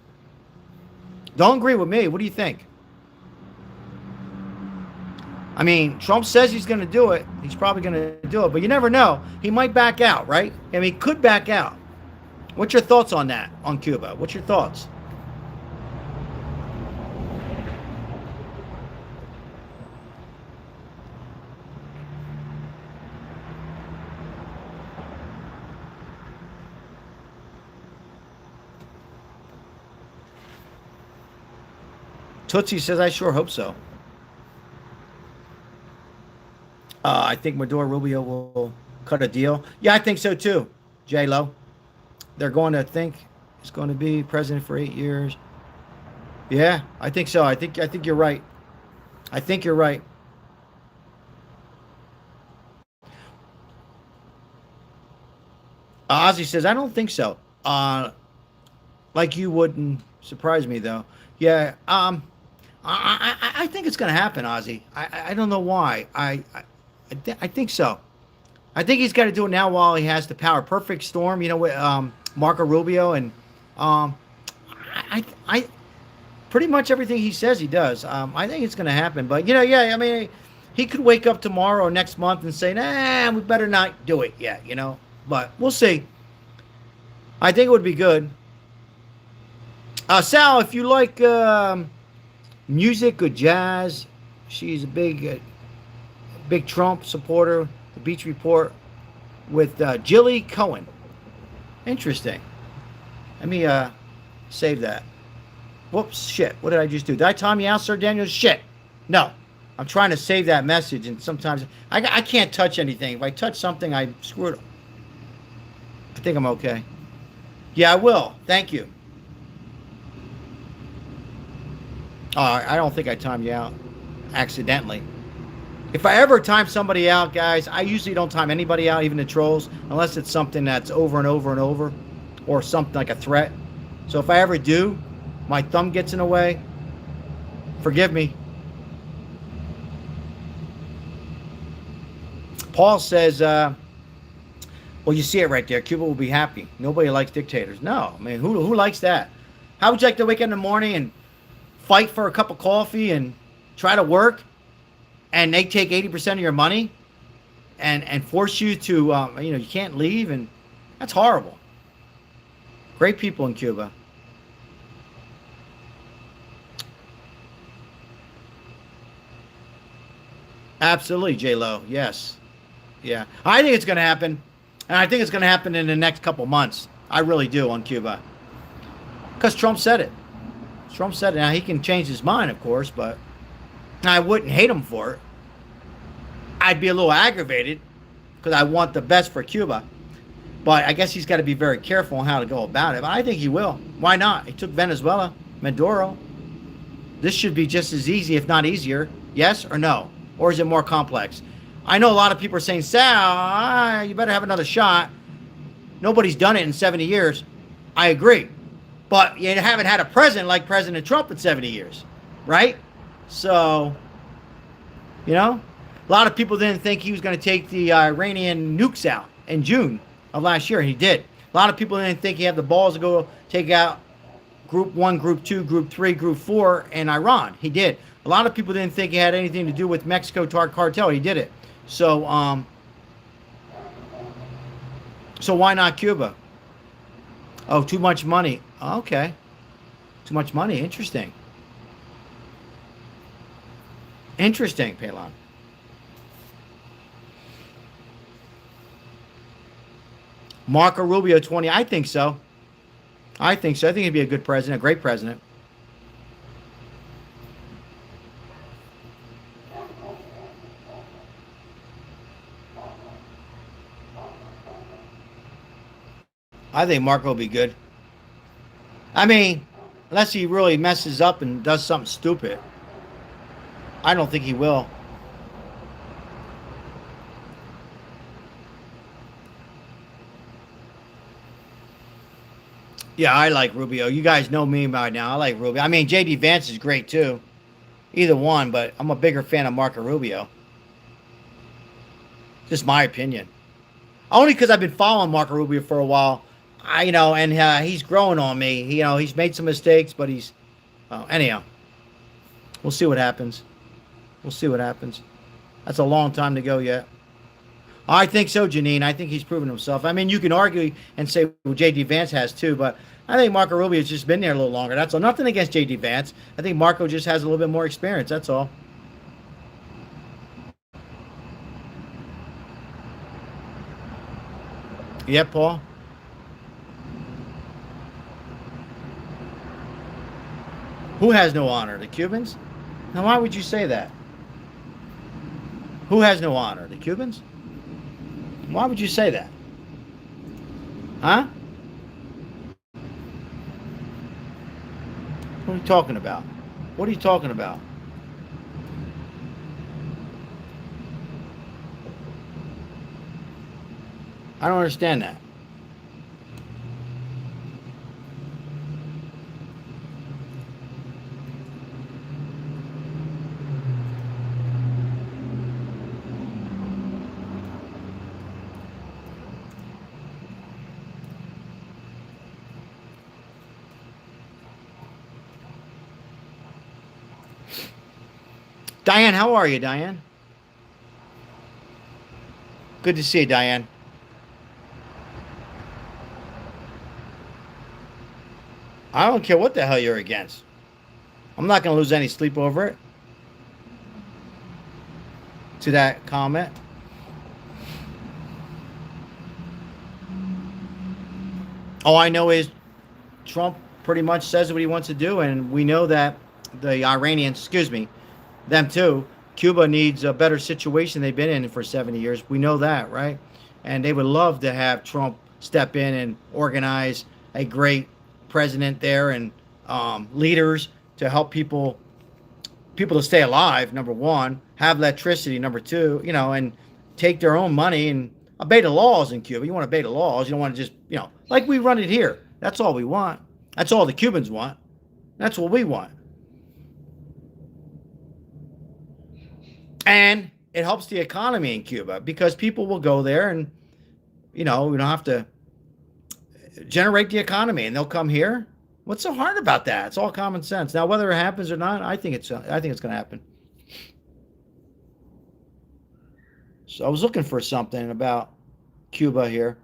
Don't agree with me. What do you think? I mean, Trump says he's going to do it. He's probably going to do it, but you never know. He might back out, right? I mean, he could back out. What's your thoughts on that, on Cuba? What's your thoughts? Tootsie says, I sure hope so. I think Maduro Rubio will cut a deal. Yeah, I think so too, J-Lo. They're going to think he's going to be president for 8 years. Yeah, I think so. I think you're right. I think you're right. Ozzy says, I don't think so. Like you wouldn't surprise me though. Yeah, I think it's going to happen, Ozzy. I don't know why. I think so. I think he's got to do it now while he has the power. Perfect storm, with Marco Rubio, and I pretty much everything he says he does. I think it's going to happen. But I mean, he could wake up tomorrow or next month and say, nah, we better not do it yet. But we'll see. I think it would be good. Sal, if you like music or jazz, she's a big Trump supporter. The Beach Report with Jilly Cohen. Interesting. Let me save that. Whoops, shit. What did I just do? Did I time you out, Sir Daniel? Shit. No. I'm trying to save that message, and sometimes I can't touch anything. If I touch something, I screw it. I think I'm okay. Yeah, I will. Thank you. I don't think I timed you out accidentally. If I ever time somebody out, guys, I usually don't time anybody out, even the trolls, unless it's something that's over and over and over, or something like a threat. So if I ever do, my thumb gets in the way, forgive me. Paul says, Well, you see it right there. Cuba will be happy. Nobody likes dictators. No, I mean, who likes that? How would you like to wake up in the morning and fight for a cup of coffee and try to work, and they take 80% of your money and force you to, you can't leave, and that's horrible. Great people in Cuba. Absolutely, J Lo. Yes, yeah. I think it's going to happen, and I think it's going to happen in the next couple months. I really do on Cuba, because Trump said it. Trump said it. Now he can change his mind, of course, but I wouldn't hate him for it. I'd be a little aggravated because I want the best for Cuba. But I guess he's got to be very careful on how to go about it. But I think he will. Why not? He took Venezuela, Maduro. This should be just as easy, if not easier. Yes or no? Or is it more complex? I know a lot of people are saying, Sal, you better have another shot. Nobody's done it in 70 years. I agree. But you haven't had a president like President Trump in 70 years. Right? So, a lot of people didn't think he was going to take the Iranian nukes out in June of last year, and he did. A lot of people didn't think he had the balls to go take out Group 1, Group 2, Group 3, Group 4 in Iran. He did. A lot of people didn't think he had anything to do with Mexico cartel. He did it. So why not Cuba? Oh, too much money. Okay. Too much money. Interesting. Interesting, Palon. Marco Rubio 20. I think so. I think he'd be a good president, a great president. I think Marco will be good. I mean, unless he really messes up and does something stupid. I don't think he will. Yeah, I like Rubio. You guys know me by now. I like Rubio. I mean, J.D. Vance is great too. Either one, but I'm a bigger fan of Marco Rubio. Just my opinion. Only because I've been following Marco Rubio for a while. And he's growing on me. He's made some mistakes, but he's... anyhow. We'll see what happens. We'll see what happens. That's a long time to go yet. I think so, Janine. I think he's proven himself. I mean, you can argue and say, well, J.D. Vance has too, but I think Marco Rubio's just been there a little longer. That's all. Nothing against J.D. Vance. I think Marco just has a little bit more experience. That's all. Yeah, Paul? Who has no honor? The Cubans? Now, why would you say that? Who has no honor? The Cubans? Why would you say that? Huh? What are you talking about? What are you talking about? I don't understand that. Diane, how are you, Diane? Good to see you, Diane. I don't care what the hell you're against. I'm not going to lose any sleep over it. To that comment. All I know is Trump pretty much says what he wants to do, and we know that the Iranians, them too, Cuba needs a better situation they've been in for 70 years. We know that, right? And they would love to have Trump step in and organize a great president there and leaders to help people to stay alive, number one, have electricity, number two, and take their own money and obey the laws in Cuba. You want to obey the laws. You don't want to just, like we run it here. That's all we want. That's all the Cubans want. That's what we want. And it helps the economy in Cuba because people will go there and we don't have to generate the economy, and they'll come here. What's so hard about that? It's all common sense. Now, whether it happens or not, I think it's going to happen. So I was looking for something about Cuba here.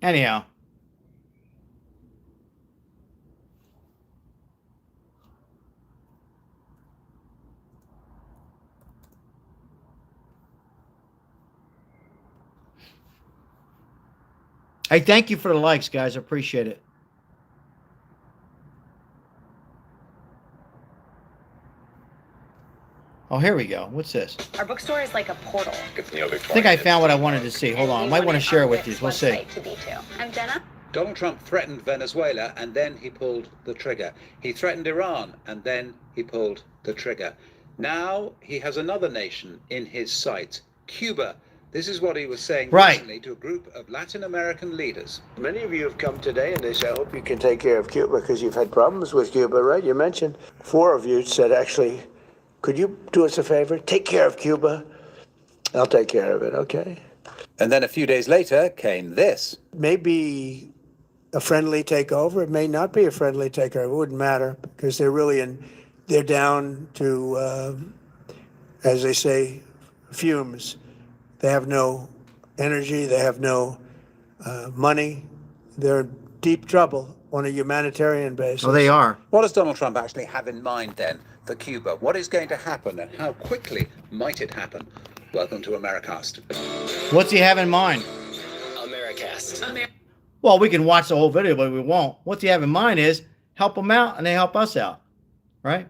Anyhow. Hey, thank you for the likes, guys. I appreciate it. Oh, here we go. What's this? Our bookstore is like a portal. I think I found what I wanted to see. Hold on. I might want to share it with you. We'll see. I'm Jenna. Donald Trump threatened Venezuela and then he pulled the trigger. He threatened Iran and then he pulled the trigger. Now he has another nation in his sight, Cuba. This is what he was saying recently to a group of Latin American leaders. Many of you have come today and they say, I hope you can take care of Cuba because you've had problems with Cuba, right? You mentioned 4 of you said, actually, could you do us a favor? Take care of Cuba. I'll take care of it, okay? And then a few days later came this. Maybe a friendly takeover. It may not be a friendly takeover. It wouldn't matter because they're down to, as they say, fumes. They have no energy. They have no money. They're in deep trouble on a humanitarian basis. Oh, they are. What does Donald Trump actually have in mind then for Cuba? What is going to happen and how quickly might it happen? Welcome to Americast. What's he have in mind? Americast. Well, we can watch the whole video, but we won't. What he have in mind is help them out, and they help us out, right?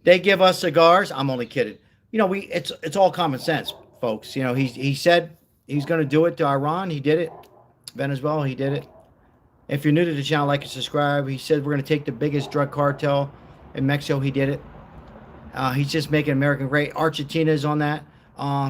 They give us cigars. I'm only kidding. It's all common sense, folks. He said he's going to do it to Iran. He did it. Venezuela, he did it. If you're new to the channel, like and subscribe. He said we're going to take the biggest drug cartel in Mexico. He did it. He's just making America great. Argentina is on that.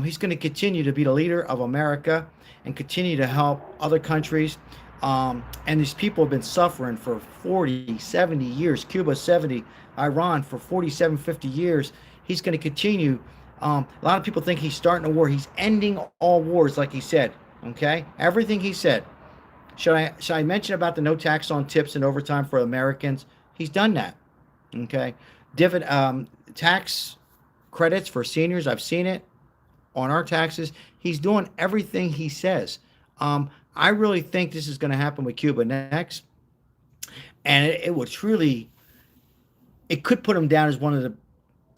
He's going to continue to be the leader of America and continue to help other countries. And these people have been suffering for 40, 70 years. Cuba, 70. Iran for 47, 50 years. He's going to continue. A lot of people think he's starting a war. He's ending all wars, like he said. Okay? Everything he said. Should I mention about the no tax on tips and overtime for Americans? He's done that. Okay? Tax credits for seniors. I've seen it on our taxes. He's doing everything he says. I really think this is going to happen with Cuba next. And it would truly, it could put him down as one of the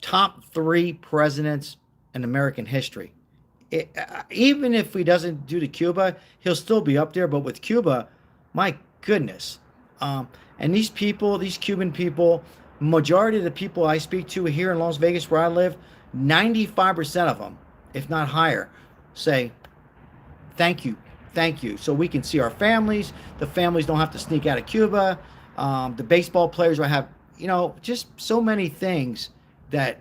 top 3 presidents in American history. Even if he doesn't do to Cuba, he'll still be up there. But with Cuba, my goodness. And these people, these Cuban people, majority of the people I speak to here in Las Vegas where I live, 95% of them, if not higher, say, thank you. Thank you. So we can see our families. The families don't have to sneak out of Cuba. The baseball players will have, just so many things that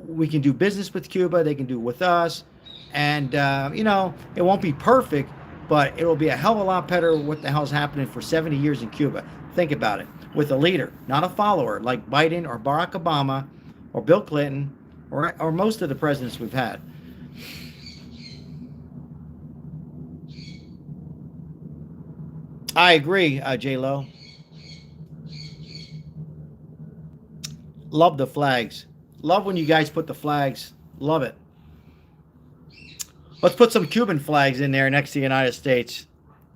we can do business with Cuba. They can do with us. And, it won't be perfect, but it will be a hell of a lot better what the hell's happening for 70 years in Cuba. Think about it. With a leader, not a follower, like Biden or Barack Obama or Bill Clinton or most of the presidents we've had. I agree, J-Lo. Love the flags. Love when you guys put the flags. Love it. Let's put some Cuban flags in there next to the United States.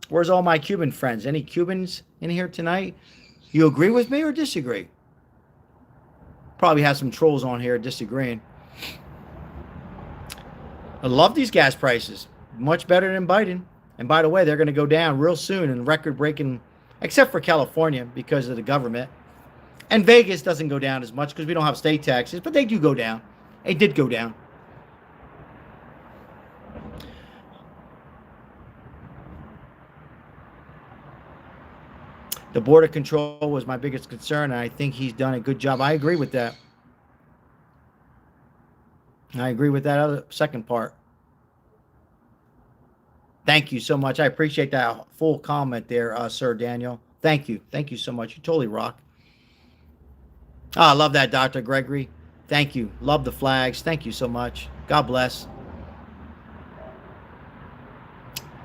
Where's all my Cuban friends? Any Cubans in here tonight? You agree with me or disagree? Probably have some trolls on here disagreeing. I love these gas prices. Much better than Biden. And by the way, they're going to go down real soon in record-breaking, except for California because of the government. And Vegas doesn't go down as much because we don't have state taxes, but they do go down. They did go down. The border control was my biggest concern, and I think he's done a good job. I agree with that. I agree with that other second part. Thank you so much. I appreciate that full comment there, Sir Daniel. Thank you. Thank you so much. You totally rock. Oh, I love that, Dr. Gregory. Thank you. Love the flags. Thank you so much. God bless.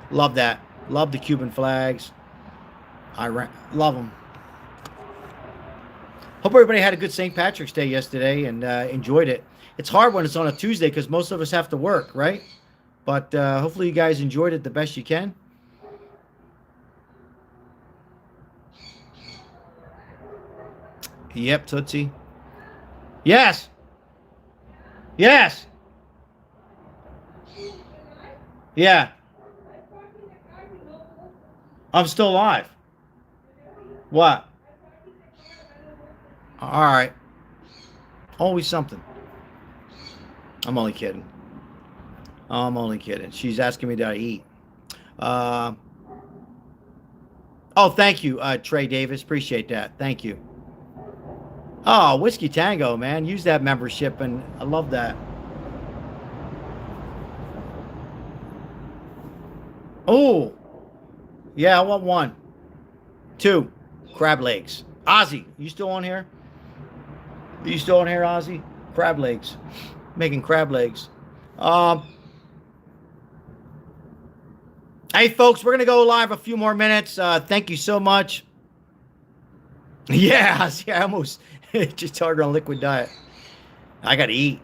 Love that. Love the Cuban flags. Love them. Hope everybody had a good St. Patrick's Day yesterday and enjoyed it. It's hard when it's on a Tuesday because most of us have to work, right? But hopefully you guys enjoyed it the best you can. Yep, Tootsie. Yes. Yes. Yeah. I'm still alive. What? All right. Always something. I'm only kidding. I'm only kidding. She's asking me, did I eat? Oh, thank you, Trey Davis. Appreciate that. Thank you. Oh, Whiskey Tango, man. Use that membership, and I love that. Oh, yeah, I want 1. 2, crab legs. Ozzy, you still on here? Are you still on here, Ozzy? Crab legs. Making crab legs. Hey, folks, we're going to go live a few more minutes. Thank you so much. Yeah, I almost just started on liquid diet. I got to eat.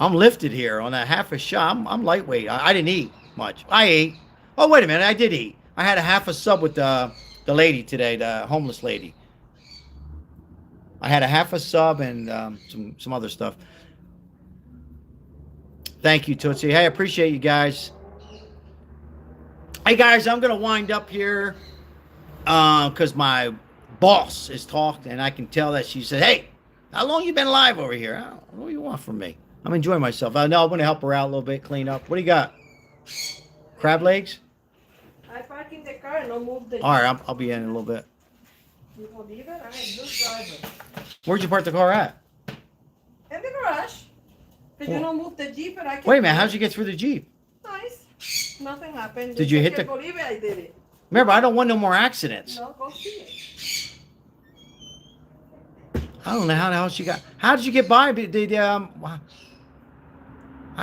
I'm lifted here on that half a shot. I'm lightweight. I didn't eat much. I ate. Oh, wait a minute. I did eat. I had a half a sub with the lady today, the homeless lady. I had a half a sub and some other stuff. Thank you, Tootsie. Hey, I appreciate you guys. Hey, guys, I'm going to wind up here because my boss is talked, and I can tell that she said, hey, how long you been live over here? What do you want from me? I'm enjoying myself. I know I'm going to help her out a little bit, clean up. What do you got? Crab legs? I park in the car and I'll move the. All right, I'll be in a little bit. You believe it? I'm a good driver. Where'd you park the car at? In the garage. Because you don't move the Jeep and I can. Wait a minute, how'd you get through the Jeep? Nice. Nothing happened. Did you hit the? Believe it, I did it. Remember, I don't want no more accidents. No, go see it. I don't know how the hell she got. How did you get by? I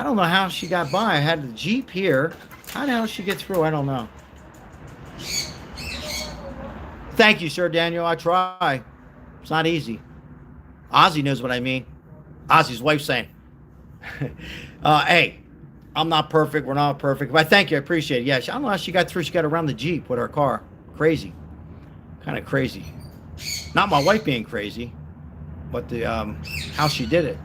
don't know how she got by. I had the Jeep here. How the hell did she get through? I don't know. Thank you, Sir Daniel. I try. It's not easy. Ozzy knows what I mean. Ozzy's wife saying, hey, I'm not perfect. We're not perfect. But thank you. I appreciate it. Yeah, I don't know how she got through. She got around the Jeep with her car. Crazy. Kind of crazy. Not my wife being crazy, but the how she did it.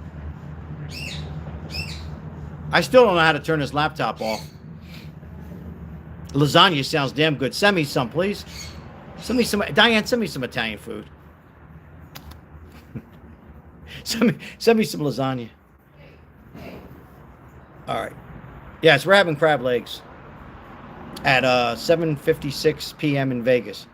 I still don't know how to turn this laptop off. Lasagna sounds damn good. Send me some, please. Send me some. Diane, send me some Italian food. send me some lasagna. All right. Yes, we're having crab legs at 7:56 p.m. in Vegas.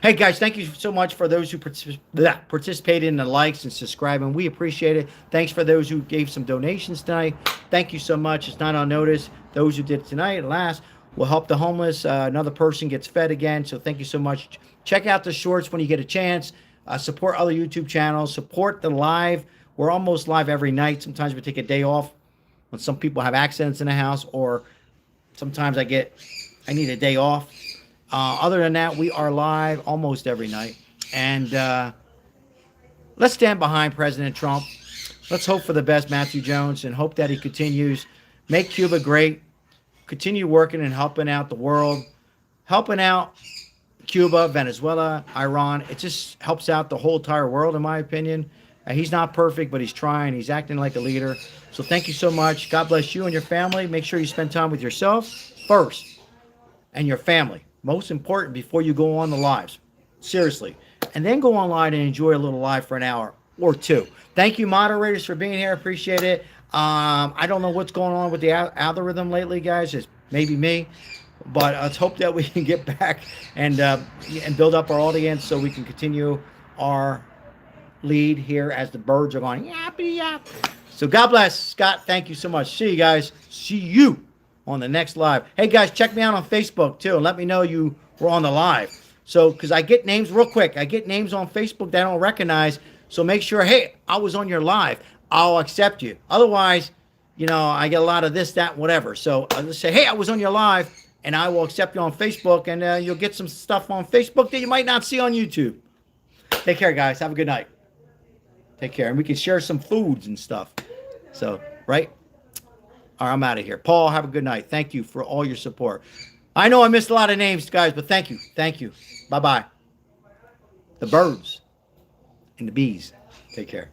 Hey, guys, thank you so much for those who participated in the likes and subscribing. We appreciate it. Thanks for those who gave some donations tonight. Thank you so much. It's not on notice. Those who did it tonight, at last, will help the homeless. Another person gets fed again. So thank you so much. Check out the shorts when you get a chance. Support other YouTube channels. Support the live. We're almost live every night. Sometimes we take a day off when some people have accidents in the house, or sometimes I need a day off. Other than that, we are live almost every night. And let's stand behind President Trump. Let's hope for the best, Matthew Jones, and hope that he continues. Make Cuba great. Continue working and helping out the world. Helping out Cuba, Venezuela, Iran. It just helps out the whole entire world, in my opinion. He's not perfect, but he's trying. He's acting like a leader. So thank you so much. God bless you and your family. Make sure you spend time with yourself first and your family. Most important before you go on the lives. Seriously. And then go online and enjoy a little live for an hour or two. Thank you, moderators, for being here. Appreciate it. I don't know what's going on with the algorithm lately, guys. It's maybe me. But let's hope that we can get back and build up our audience so we can continue our lead here as the birds are going yappy yap. So God bless. Scott, thank you so much. See you guys. See you on the next live. Hey guys, check me out on Facebook too and let me know you were on the live. So because I get names real quick. I get names on Facebook that I don't recognize. So make sure, hey, I was on your live. I'll accept you. Otherwise, I get a lot of this, that, whatever. So I'll just say, hey, I was on your live, and I will accept you on Facebook, and you'll get some stuff on Facebook that you might not see on YouTube. Take care, guys. Have a good night. Take care. And we can share some foods and stuff. So, right? All right, I'm out of here. Paul, have a good night. Thank you for all your support. I know I missed a lot of names, guys, but thank you. Thank you. Bye-bye. The birds and the bees. Take care.